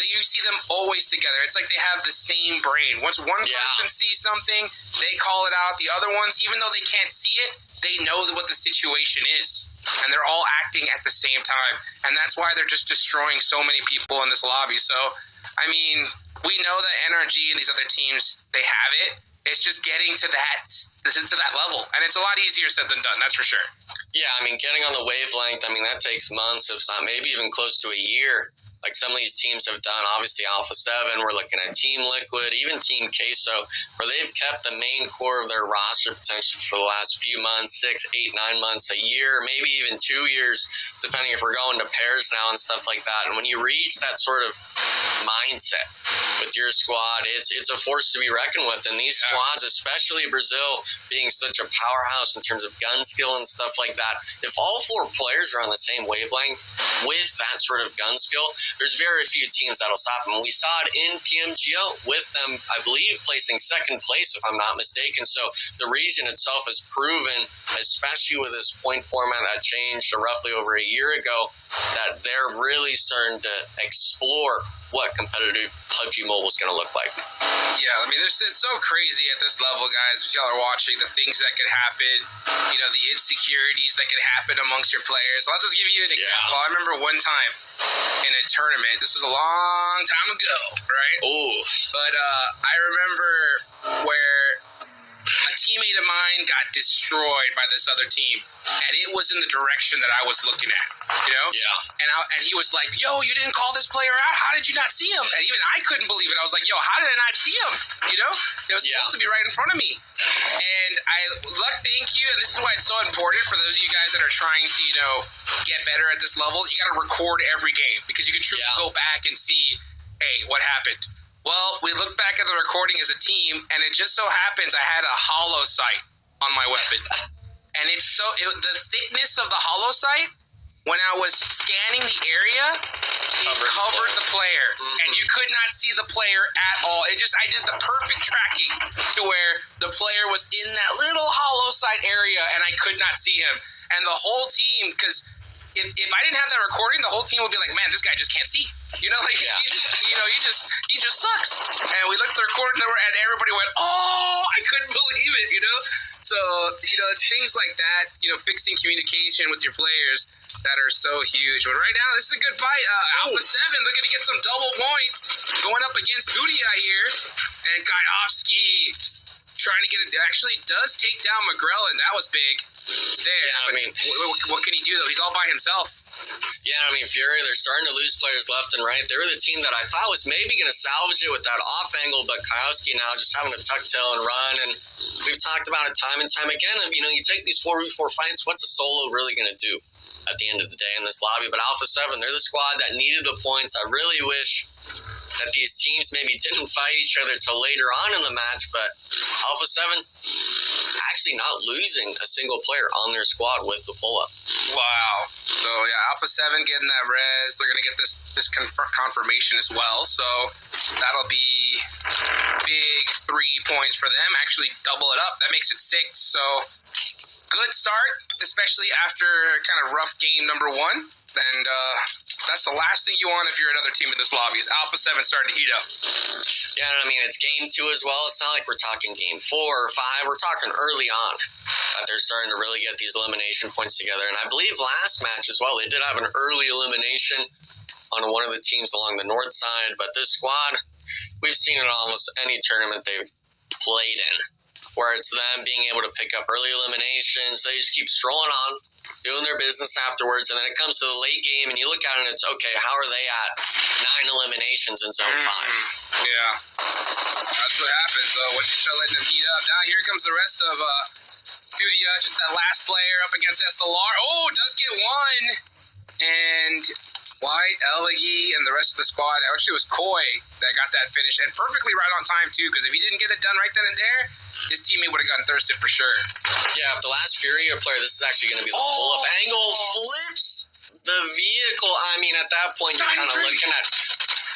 you see them always together. It's like they have the same brain. Once one person sees something, they call it out. The other ones, even though they can't see it, they know what the situation is, and they're all acting at the same time, and that's why they're just destroying so many people in this lobby. So, I mean, we know that NRG and these other teams, they have it. It's just getting to that level, and it's a lot easier said than done, that's for sure. Yeah, I mean, getting on the wavelength, that takes months, if not maybe even close to a year. Like some of these teams have done, obviously Alpha 7, we're looking at Team Liquid, even Team Queso, where they've kept the main core of their roster potentially for the last few months, 6, 8, 9 months, a year, maybe even 2 years, depending if we're going to pairs now and stuff like that. And when you reach that sort of mindset with your squad, it's a force to be reckoned with. And these squads, especially Brazil, being such a powerhouse in terms of gun skill and stuff like that, if all 4 players are on the same wavelength with that sort of gun skill, there's very few teams that'll stop them. We saw it in PMGO with them, I believe, placing second place, if I'm not mistaken. So the region itself has proven, especially with this point format that changed roughly over a year ago, that they're really starting to explore what competitive PUBG Mobile is going to look like. Yeah, I mean, it's so crazy at this level, guys. If y'all are watching, the things that could happen, the insecurities that could happen amongst your players. I'll just give you an example. I remember one time in a tournament, this was a long time ago, right? Ooh. But I remember where a teammate of mine got destroyed by this other team, and it was in the direction that I was looking at, Yeah. And he was like, yo, you didn't call this player out? How did you not see him? And even I couldn't believe it. I was like, yo, how did I not see him? It was supposed to be right in front of me. And thank you, and this is why it's so important for those of you guys that are trying to, get better at this level. You got to record every game, because you can truly go back and see, hey, what happened? Well, we looked back at the recording as a team, and it just so happens I had a hollow sight on my weapon. And the thickness of the hollow sight, when I was scanning the area, it covered the player. And you could not see the player at all. I did the perfect tracking to where the player was in that little hollow sight area, and I could not see him. And the whole team, because if I didn't have that recording, the whole team would be like, man, this guy just can't see. He just sucks. And we looked at the recording, and everybody went, oh, I couldn't believe it, So, it's things like that, fixing communication with your players that are so huge. But right now, this is a good fight. Alpha 7 looking to get some double points going up against Hudia here. And Gajovsky trying to get it. Actually does take down McGrell, and that was big. There. What can he do, though? He's all by himself. Yeah, Fury, they're starting to lose players left and right. They were the team that I thought was maybe going to salvage it with that off angle, but Kowski now just having to tuck tail and run. And we've talked about it time and time again. You take these 4v4 fights, what's a solo really going to do at the end of the day in this lobby? But Alpha 7, they're the squad that needed the points. I really wish that these teams maybe didn't fight each other till later on in the match, but Alpha 7 actually not losing a single player on their squad with the pull-up. Wow. So, yeah, Alpha 7 getting that res. They're going to get this confirmation as well. So, that'll be big 3 points for them. Actually, double it up. That makes it 6. So, good start, especially after kind of rough game number 1. And that's the last thing you want if you're another team in this lobby is Alpha 7 starting to heat up. Yeah, I mean, it's game 2 as well. It's not like we're talking game 4 or 5. We're talking early on that they're starting to really get these elimination points together. And I believe last match as well, they did have an early elimination on one of the teams along the north side. But this squad, we've seen it almost any tournament they've played in, where it's them being able to pick up early eliminations. They just keep strolling on, doing their business afterwards, and then it comes to the late game, and you look at it, and it's, okay, how are they at 9 eliminations in Zone 5? Yeah. That's what happens, though. Once you start letting them heat up. Now here comes the rest of just that last player up against SLR. Oh, does get one. And White, Elegi, and the rest of the squad. Actually, it was Koi that got that finish, and perfectly right on time, too, because if he didn't get it done right then and there, his teammate would have gotten thirsted for sure. Yeah, if the last Furia player, this is actually going to be the pull-up angle, flips the vehicle. I mean, at that point, you're kind of looking at,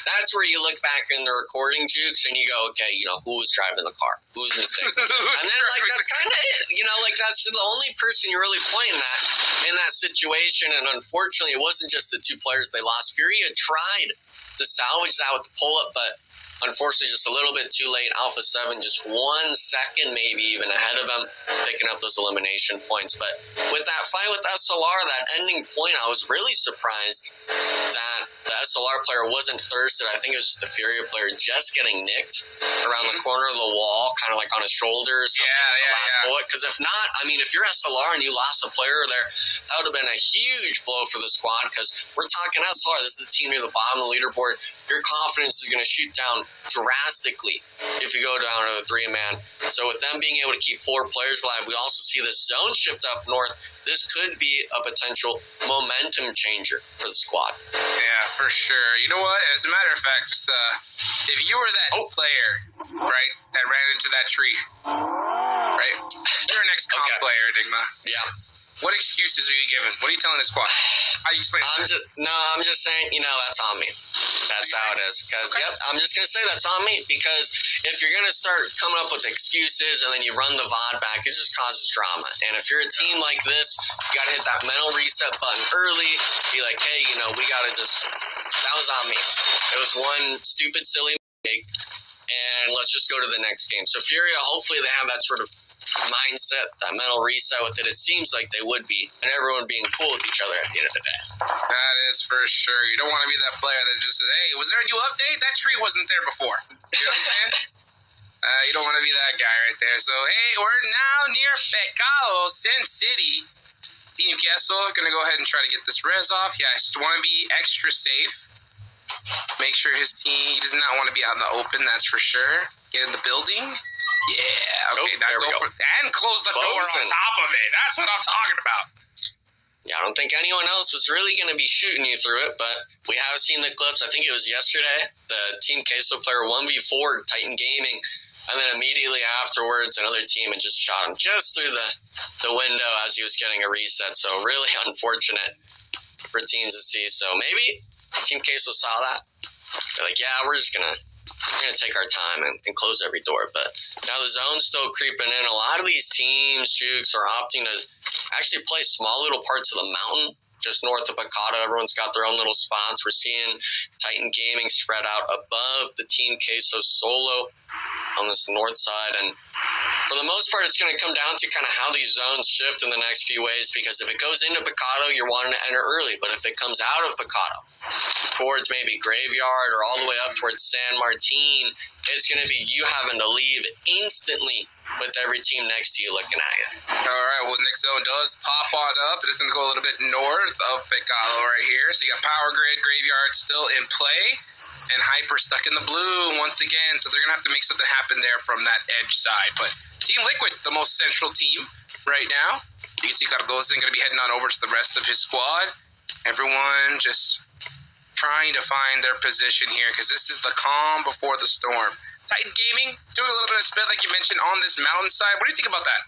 that's where you look back in the recording, Jukes, and you go, okay, who was driving the car? Whose mistake was it? And then, that's kind of it. That's the only person you're really pointing at in that situation. And unfortunately, it wasn't just the 2 players they lost. Furia tried to salvage that with the pull-up, but unfortunately, just a little bit too late. Alpha 7 just 1 second, maybe even ahead of them, picking up those elimination points. But with that fight with SLR, that ending point, I was really surprised that the SLR player wasn't thirsted. I think it was just the Furia player just getting nicked around the corner of the wall, kind of like on his shoulder or something with the last bullet. Because if not, I mean, if you're SLR and you lost a player there, that would have been a huge blow for the squad, because we're talking SLR. This is the team near the bottom of the leaderboard. Your confidence is going to shoot down drastically if you go down to a 3-man. So with them being able to keep 4 players alive, we also see the zone shift up north. This could be a potential momentum changer for the squad. Yeah, for sure. You know what? As a matter of fact, just if you were that player, right, that ran into that tree, right? You're an ex-comp player, Enigma. Yeah. What excuses are you giving? What are you telling the squad? How you explain it? I'm just saying, that's on me. That's how it is. Because, I'm just going to say that's on me, because if you're going to start coming up with excuses and then you run the VOD back, it just causes drama. And if you're a team like this, you got to hit that mental reset button early. Be like, hey, we got to that was on me. It was one stupid, silly mistake, and let's just go to the next game. So Furia, hopefully they have that sort of mindset, that mental reset with it. It seems like they would be, and everyone being cool with each other at the end of the day. That is for sure. You don't want to be that player that just says, hey, was there a new update? That tree wasn't there before. You know what I'm saying? You don't want to be that guy right there. So, hey, we're now near Pecado, Sin City. Team Kessel going to go ahead and try to get this res off. Yeah, I just want to be extra safe. Make sure his team, he does not want to be out in the open, that's for sure. Get in the building. Yeah, okay, now go for it. And close the door on top of it. That's what I'm talking about. Yeah, I don't think anyone else was really going to be shooting you through it, but we have seen the clips. I think it was yesterday. The Team Queso player 1v4 Titan Gaming, and then immediately afterwards, another team had just shot him just through the window as he was getting a reset. So really unfortunate for teams to see. So maybe Team Queso saw that. They're like, yeah, we're going to take our time and close every door. But now the zone's still creeping in. A lot of these teams, Jukes, are opting to actually play small little parts of the mountain just north of Picado. Everyone's got their own little spots. We're seeing Titan Gaming spread out above the Team Queso solo on this north side. And for the most part, it's going to come down to kind of how these zones shift in the next few ways, because if it goes into Picado, you're wanting to enter early. But if it comes out of Picado towards maybe Graveyard or all the way up towards San Martin, it's going to be you having to leave instantly with every team next to you looking at you. All right, well, next zone does pop on up. It is going to go a little bit north of Picado right here. So you got Power Grid, Graveyard still in play, and Hyper stuck in the blue once again. So they're going to have to make something happen there from that edge side. But Team Liquid, the most central team right now. You can see Cardoso going to be heading on over to the rest of his squad. Everyone just trying to find their position here, because this is the calm before the storm. Titan Gaming doing a little bit of spit, like you mentioned, on this mountainside. What do you think about that?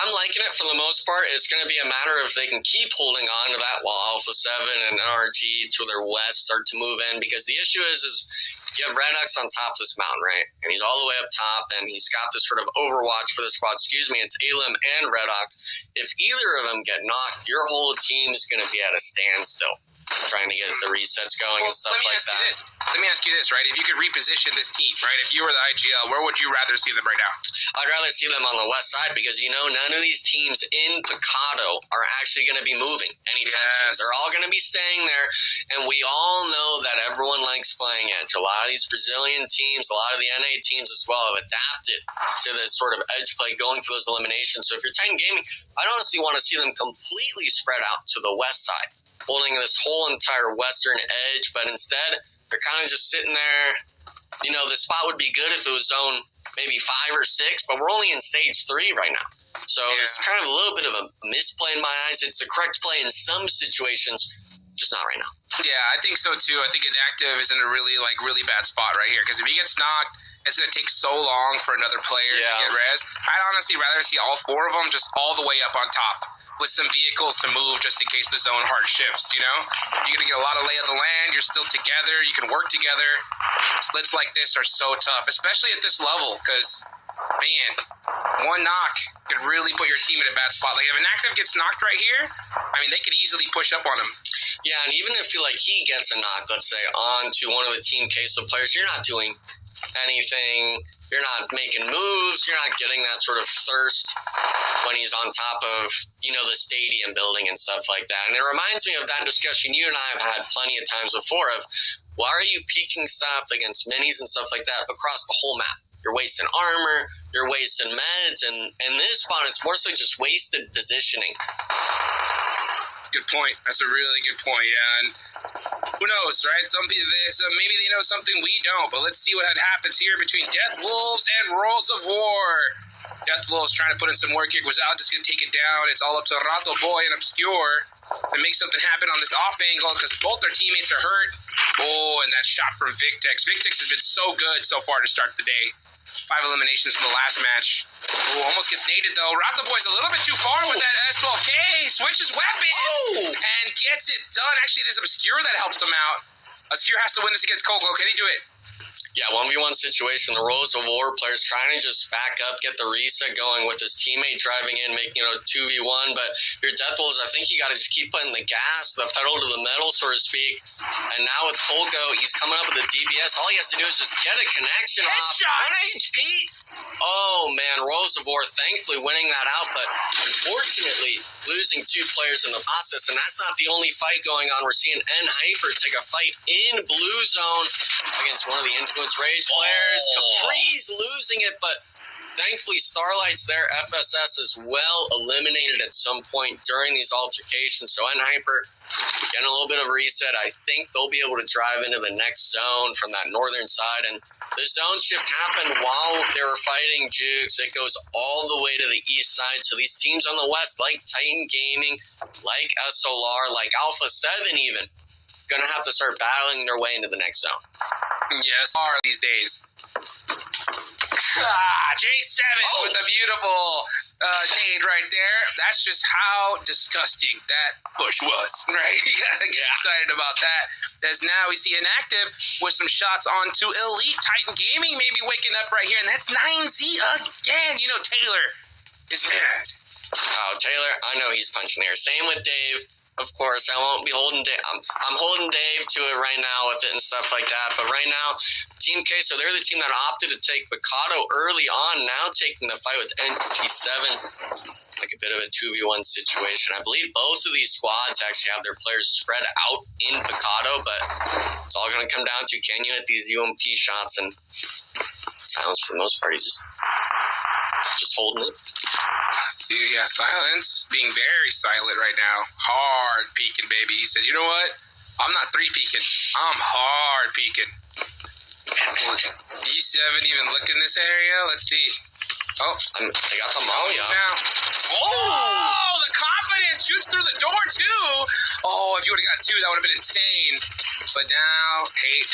I'm liking it for the most part. It's going to be a matter of if they can keep holding on to that while Alpha 7 and NRG to their west start to move in, because the issue is you have Redux on top of this mountain, right? And he's all the way up top, and he's got this sort of overwatch for the squad. Excuse me, it's Alim and Redux. If either of them get knocked, your whole team is going to be at a standstill, trying to get the resets going and stuff like that. Let me ask you this, right? If you could reposition this team, right? If you were the IGL, where would you rather see them right now? I'd rather see them on the west side because, none of these teams in Picado are actually going to be moving anytime soon. They're all going to be staying there, and we all know that everyone likes playing Edge. A lot of these Brazilian teams, a lot of the NA teams as well, have adapted to this sort of Edge play going for those eliminations. So if you're Titan Gaming, I'd honestly want to see them completely spread out to the west side, holding this whole entire western edge, but instead they're kind of just sitting there. The spot would be good if it was zone maybe 5 or 6, but we're only in stage 3 right now. So it's kind of a little bit of a misplay in my eyes. It's the correct play in some situations, just not right now. Yeah, I think so too. I think Inactive is in a really bad spot right here, because if he gets knocked, it's going to take so long for another player to get res. I'd honestly rather see all 4 of them just all the way up on top, with some vehicles to move just in case the zone hard shifts, You're going to get a lot of lay of the land. You're still together. You can work together. Splits like this are so tough, especially at this level, because, man, one knock could really put your team in a bad spot. Like, if Inactive gets knocked right here, they could easily push up on him. Yeah, and even if he gets a knock, let's say, onto one of the Team Queso players, you're not doing anything. You're not making moves. You're not getting that sort of thirst when he's on top of, the stadium building and stuff like that. And it reminds me of that discussion you and I have had plenty of times before of, why are you peeking stuff against minis and stuff like that across the whole map? You're wasting armor, you're wasting meds, and in this spot, it's more so just wasted positioning. Good point. That's a really good point, yeah. And who knows, right? Some people, maybe they know something we don't, but let's see what happens here between Death Wolves and Rolls of War. Death Wolves trying to put in some work here. Without just going to take it down. It's all up to Rato Boy and Obscure to make something happen on this off angle, because both their teammates are hurt. Oh, and that shot from Victex. Victex has been so good so far to start the day. 5 eliminations from the last match. Oh, almost gets naded though. Rato Boy's a little bit too far with that S12K. Switches weapons and gets it done. Actually, it is Obscure that helps him out. Obscure has to win this against Coco. Can he do it? Yeah, 1v1 situation. The Rolls of War players trying to just back up, get the reset going with his teammate driving in, making 2v1. But your Death Wolves, I think you got to just keep putting the gas, the pedal to the metal, so to speak. And now with Polko, he's coming up with the DBS. All he has to do is just get a connection off. 1 HP. Oh man, Rolls of War thankfully winning that out, but unfortunately losing 2 players in the process. And that's not the only fight going on. We're seeing N-Hyper take a fight in blue zone against one of the Influence Rage players. Capri's losing it, but thankfully Starlight's there. FSS is well eliminated at some point during these altercations. So N-Hyper getting a little bit of a reset. I think they'll be able to drive into the next zone from that northern side. And the zone shift happened while they were fighting Jukes. It goes all the way to the east side. So these teams on the west, like Titan Gaming, like SLR, like Alpha 7 even, going to have to start battling their way into the next zone. Yes, are these days. J7 with a beautiful nade right there. That's just how disgusting that push was, right? You gotta get excited about that. As now we see Inactive with some shots onto Elite. Titan Gaming maybe waking up right here, and that's 9Z again. Taylor is mad. Oh, Taylor, I know he's punching there. Same with Dave. Of course, I won't be holding Dave. I'm holding Dave to it right now with it and stuff like that. But right now, Team K, so they're the team that opted to take Mikado early on, now taking the fight with NT7. Like a bit of a 2v1 situation. I believe both of these squads actually have their players spread out in Mikado, but it's all going to come down to, can you hit these UMP shots? And Silence for the most part, he's just holding it. Yeah, Silence being very silent right now. Hard peeking, baby. He said, you know what? I'm not 3 peeking. I'm hard peeking. D7 even look in this area? Let's see. Oh, they got the molly up. Now. Oh, the confidence shoots through the door, too. Oh, if you would have got 2, that would have been insane. But now, hey,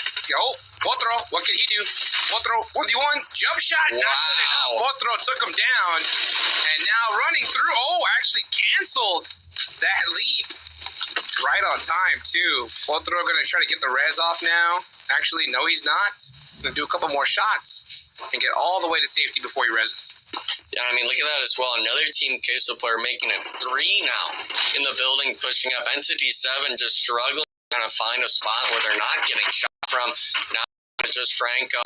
Potro, what can he do? Potro, 1v1, jump shot, not good enough. Potro took him down. And now now running through. Oh, actually canceled that leap right on time, too. Both are going to try to get the res off now. Actually, no, he's not. Going to do a couple more shots and get all the way to safety before he reses. Yeah, I mean, look at that as well. Another Team Queso player making it 3 now in the building, pushing up. Entity 7 just struggling to kind of find a spot where they're not getting shot from. Now it's just Franco.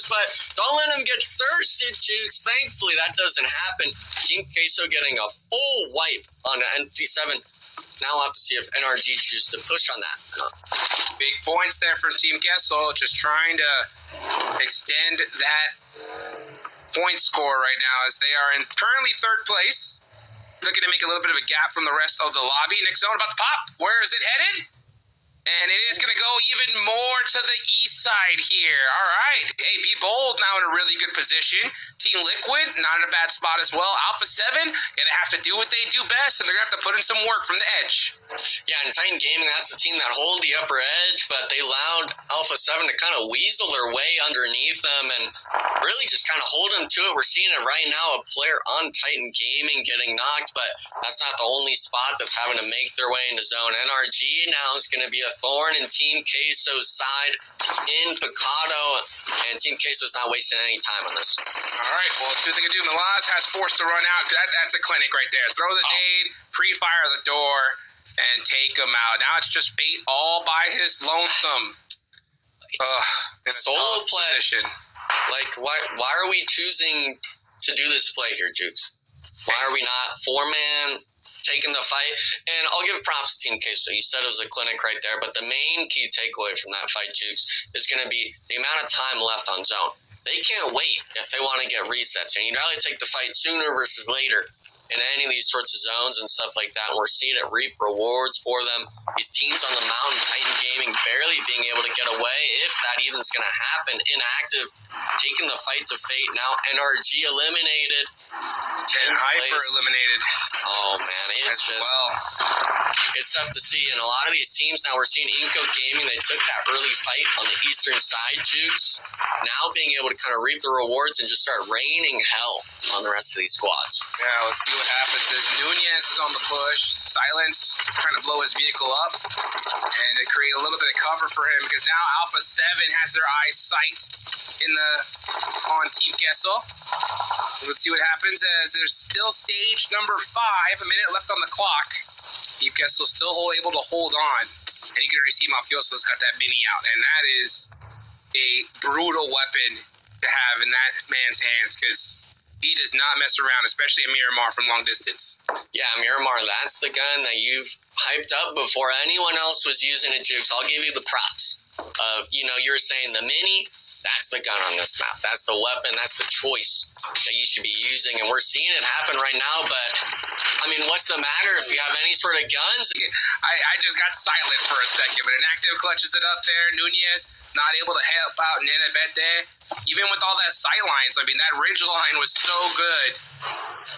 But don't let him get thirsted, Jukes. Thankfully, that doesn't happen. Team Queso getting a full wipe on Entity 7. Now we'll have to see if NRG chooses to push on that. Big points there for Team Kessel, just trying to extend that point score right now as they are in currently 3rd place. Looking to make a little bit of a gap from the rest of the lobby. Next zone about to pop. Where is it headed? And it is going to go even more to the east side here. All right. Hey, Be Bold now in a really good position. Team Liquid, not in a bad spot as well. Alpha 7, going to have to do what they do best, and they're going to have to put in some work from the edge. Yeah, and Titan Gaming, that's the team that hold the upper edge, but they allowed Alpha 7 to kind of weasel their way underneath them and really just kind of hold them to it. We're seeing it right now, a player on Titan Gaming getting knocked, but that's not the only spot that's having to make their way into zone. NRG now is going to be a thorn in Team Queso's side in Picado, and Team Queso's not wasting any time on this. All right, well, let's see what they can do. Milaz has forced to run out. That's a clinic right there. Throw the nade, pre-fire the door, and take him out. Now it's just Fate all by his lonesome. In a Solo tough play. position. Like, why are we choosing to do this play here, Jukes? Why are we not 4-man taking the fight? And I'll give props to Team Queso. You said it was a clinic right there, but the main key takeaway from that fight, Jukes, is going to be the amount of time left on zone. They can't wait if they want to get resets. And you'd rather take the fight sooner versus later in any of these sorts of zones and stuff like that. And we're seeing it reap rewards for them. These teams on the mountain, Titan Gaming, barely being able to get away, if that even is going to happen. Inactive, taking the fight to Fate. Now NRG eliminated. And Hyper eliminated. Oh, man. It's just... well. It's tough to see. And a lot of these teams now, we're seeing Inco Gaming, they took that early fight on the eastern side, Jukes. Now being able to kind of reap the rewards and just start raining hell on the rest of these squads. Yeah, let's see what happens. As Nunez is on the push, Silence trying to blow his vehicle up and to create a little bit of cover for him, because now Alpha 7 has their eyes sight on Team Kessel. Let's see what happens as there's still stage number 5, a minute left on the clock. Team Kessel still able to hold on. And you can already see Mafioso's got that mini out, and that is a brutal weapon to have in that man's hands, because he does not mess around, especially a Miramar from long distance. Yeah, Miramar, that's the gun that you've hyped up before anyone else was using it, Jukes. I'll give you the props of, you were saying the mini, that's the gun on this map. That's the weapon, that's the choice that you should be using. And we're seeing it happen right now, but, I mean, what's the matter if you have any sort of guns? I just got silent for a second, but Inactive clutches it up there. Nunez not able to help out Nenebete. Even with all that sight lines, I mean, that ridge line was so good.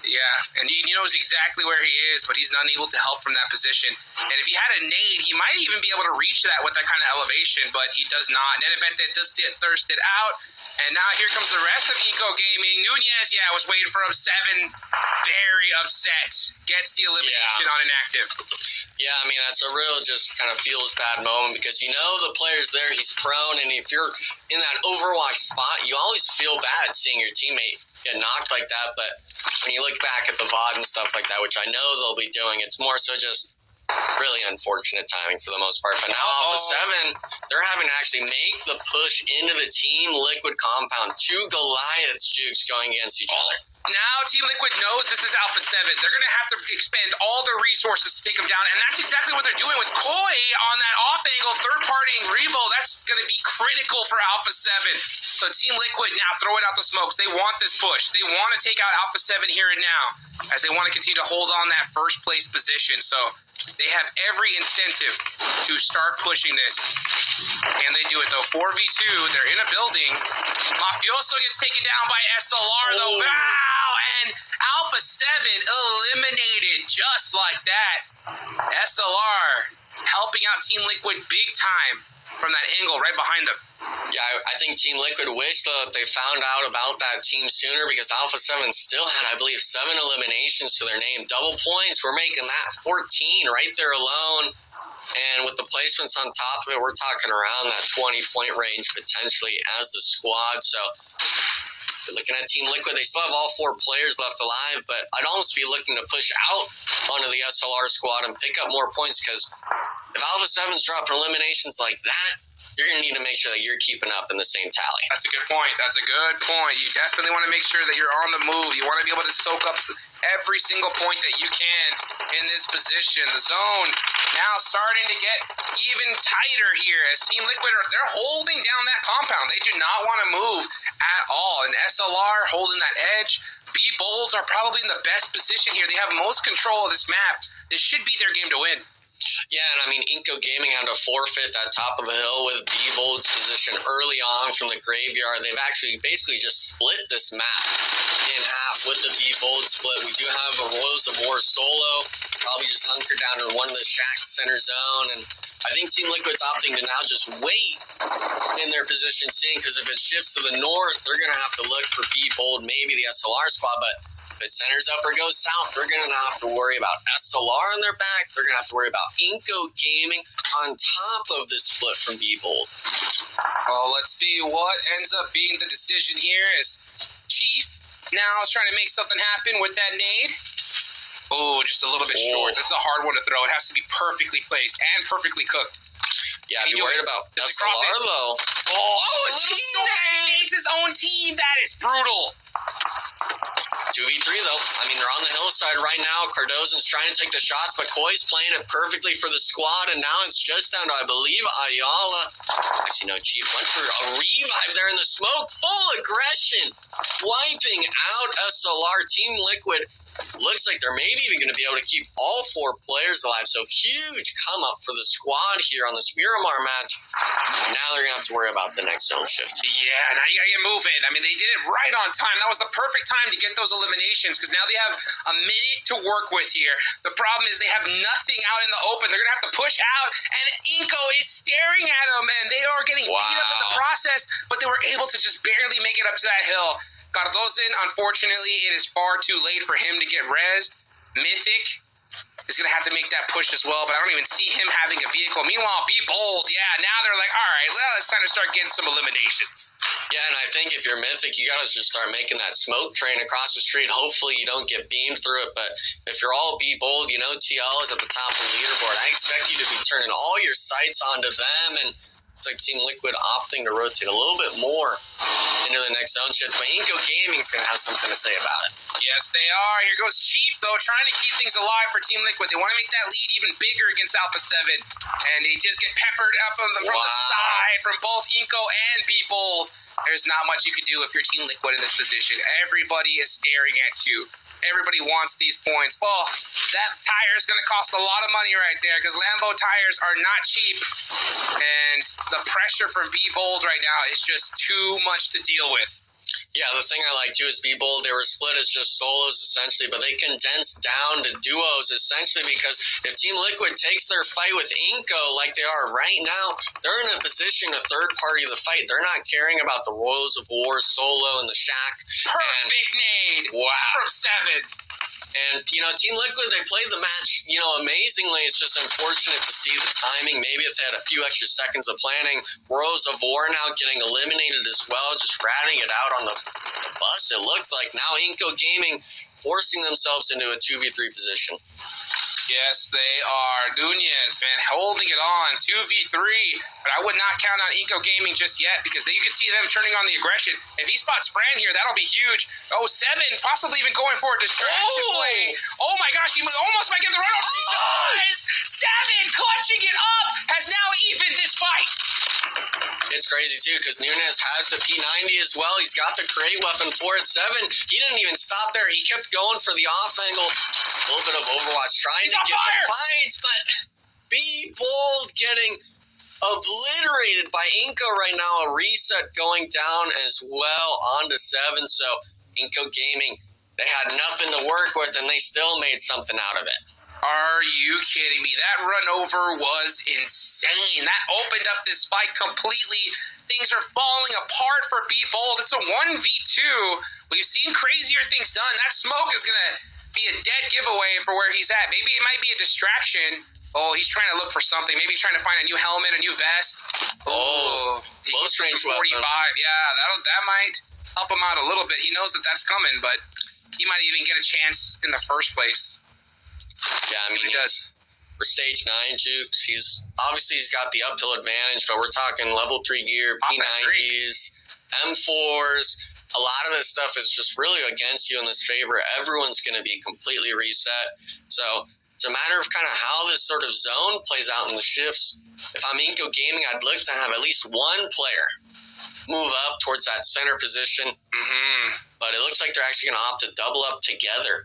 Yeah, and he knows exactly where he is, but he's unable to help from that position. And if he had a nade, he might even be able to reach that with that kind of elevation, but he does not. Nenebete does get thirsted out, and now here comes the rest of Inco Gaming. Nunez, was waiting for him. 7, very upset. Gets the elimination on Inactive. Yeah, I mean, that's a real just kind of feels bad moment, because the player's there, he's prone, and if you're in that Overwatch spot, you always feel bad seeing your teammate get knocked like that, but when you look back at the VOD and stuff like that, which I know they'll be doing, it's more so just really unfortunate timing for the most part. But now Alpha 7, they're having to actually make the push into the Team Liquid compound. 2 Goliaths, Jukes, going against each other. Now Team Liquid knows this is Alpha 7. They're going to have to expend all their resources to take them down, and that's exactly what they're doing with Koi on that off-angle third-partying Revo. That's going to be critical for Alpha 7. So Team Liquid now throwing out the smokes. They want this push. They want to take out Alpha 7 here and now, as they want to continue to hold on that first-place position. So they have every incentive to start pushing this. And they do it, though. 4v2, they're in a building. Mafioso gets taken down by SLR, though. Wow! And Alpha 7 eliminated just like that. SLR helping out Team Liquid big time from that angle right behind them. Yeah, I think Team Liquid wished that they found out about that team sooner because Alpha 7 still had, I believe, 7 eliminations to their name. Double points, we're making that 14 right there alone. And with the placements on top of it, we're talking around that 20-point range potentially as the squad. So looking at Team Liquid, they still have all 4 players left alive, but I'd almost be looking to push out onto the SLR squad and pick up more points because if Alpha 7's dropping eliminations like that, you're going to need to make sure that you're keeping up in the same tally. That's a good point. You definitely want to make sure that you're on the move. You want to be able to soak up every single point that you can in this position. The zone now starting to get even tighter here as Team Liquid they're holding down that compound. They do not want to move at all. And SLR holding that edge. B-Bold are probably in the best position here. They have most control of this map. This should be their game to win. Yeah, and I mean, Inco Gaming had to forfeit that top of the hill with B-Bold's position early on from the graveyard. They've actually basically just split this map in half with the B-Bold split. We do have a Royals of War solo, probably just hunkered down in one of the shack center zone, and I think Team Liquid's opting to now just wait in their position seeing, because if it shifts to the north, they're going to have to look for B-Bold, maybe the SLR squad, but if it centers up or goes south, they're going to not have to worry about SLR on their back. They're going to have to worry about Inco Gaming on top of the split from B-Bold. Well, let's see what ends up being the decision here as Chief now is trying to make something happen with that nade. Oh, just a little bit short. This is a hard one to throw. It has to be perfectly placed and perfectly cooked. Yeah, I'd be worried about SLR, though. Oh, a teammate! It's his own team. That is brutal. 2v3 though. I mean, they're on the hillside right now. Cardozo's trying to take the shots, but Koi's playing it perfectly for the squad, and now it's just down to, I believe, Ayala. Actually, no, Chief went for a revive there in the smoke. Full aggression. Wiping out SLR. Team Liquid looks like they're maybe even going to be able to keep all 4 players alive. So huge come up for the squad here on this Miramar match. Now they're going to have to worry about the next zone shift. Yeah, now you got to get moving. I mean, they did it right on time. That was the perfect time to get those eliminations because now they have a minute to work with here. The problem is they have nothing out in the open. They're going to have to push out, and Inco is staring at them, and they are getting beat up in the process, but they were able to just barely make it up to that hill. Cardozan, unfortunately, it is far too late for him to get rezzed. Mythic is going to have to make that push as well, but I don't even see him having a vehicle. Meanwhile, B-Bold, yeah, now they're like, all right, well, it's time to start getting some eliminations. Yeah, and I think if you're Mythic, you got to just start making that smoke train across the street. Hopefully you don't get beamed through it, but if you're all B-Bold, you know TL is at the top of the leaderboard. I expect you to be turning all your sights onto them, and it's like Team Liquid opting to rotate a little bit more into the next zone shift, but Inco Gaming's going to have something to say about it. Yes, they are. Here goes Chief, though, trying to keep things alive for Team Liquid. They want to make that lead even bigger against Alpha 7, and they just get peppered up from the side from both Inco and B-Bold. There's not much you can do if you're Team Liquid in this position. Everybody is staring at you. Everybody wants these points. Oh, that tire is going to cost a lot of money right there because Lambo tires are not cheap. And the pressure from B-Bold right now is just too much to deal with. Yeah, the thing I like too is B-Bold, they were split as just solos essentially, but they condensed down to duos essentially because if Team Liquid takes their fight with Inco like they are right now, they're in a position to third party the fight. They're not caring about the Royals of War solo in the shack. Perfect nade from 7. And, you know, Team Liquid, they played the match, you know, amazingly. It's just unfortunate to see the timing. Maybe if they had a few extra seconds of planning. Royals of War now getting eliminated as well, just ratting it out on the bus, it looked like. Now Inco Gaming forcing themselves into a 2v3 position. Yes, they are. Nunez, man, holding it on. 2v3. But I would not count on Inco Gaming just yet because you can see them turning on the aggression. If he spots Fran here, that'll be huge. Oh, 7, possibly even going for a distraction play. Oh my gosh, he almost might get the run off. He does! 7, clutching it up, has now evened this fight. It's crazy too because Nunez has the P90 as well. He's got the crate weapon for it. 7, he didn't even stop there. He kept going for the off angle. A little bit of Overwatch trying to get the fights, but B-Bold getting obliterated by Inco right now. A reset going down as well onto 7. So Inco Gaming, they had nothing to work with and they still made something out of it. Are you kidding me? That run over was insane. That opened up this fight completely. things are falling apart for Be Bold. It's a 1v2. We've seen crazier things done. That smoke is going to be a dead giveaway for where he's at. Maybe it might be a distraction. Oh, he's trying to look for something. Maybe he's trying to find a new helmet, a new vest. Oh, close range 45. weapon. Yeah, that might help him out a little bit. He knows that that's coming, but he might even get a chance in the first place. Yeah, I mean, he does. For stage 9 Jukes, he's got the uphill advantage, but we're talking level 3 gear, P90s, M4s. A lot of this stuff is just really against you in this favor. Everyone's going to be completely reset. So it's a matter of kind of how this sort of zone plays out in the shifts. If I'm Inco Gaming, I'd look to have at least one player move up towards that center position. But it looks like they're actually going to opt to double up together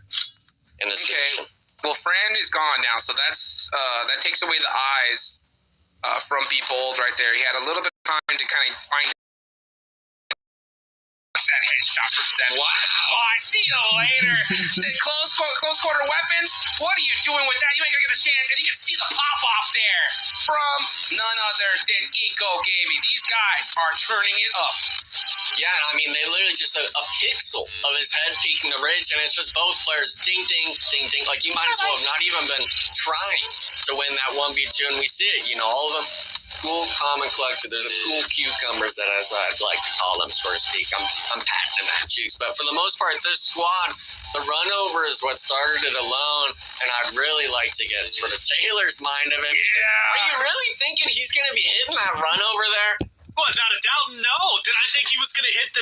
in this position. Well, Fran is gone now, so that's that takes away the eyes from Be Bold right there. He had a little bit of time to kind of find that headshot from Seth. Wow! Oh, I see you later. close quarter weapons. What are you doing with that? You ain't gonna get a chance, and you can see the pop off there from none other than Inco Gaming. These guys are turning it up. Yeah, I mean, they literally just a pixel of his head peeking the ridge, and it's just both players ding, ding, ding, ding. Like, you might as well have not even been trying to win that 1v2, and we see it, all of them. Cool, calm, and collected. They're the cool cucumbers, that as I'd like to call them, so to speak. I'm patting that cheeks. But for the most part, this squad, the run over is what started it alone, and I'd really like to get sort of Taylor's mind of it. Are you really thinking he's going to be hitting that run over there? Well, without a doubt, no. Did I think he was going to hit the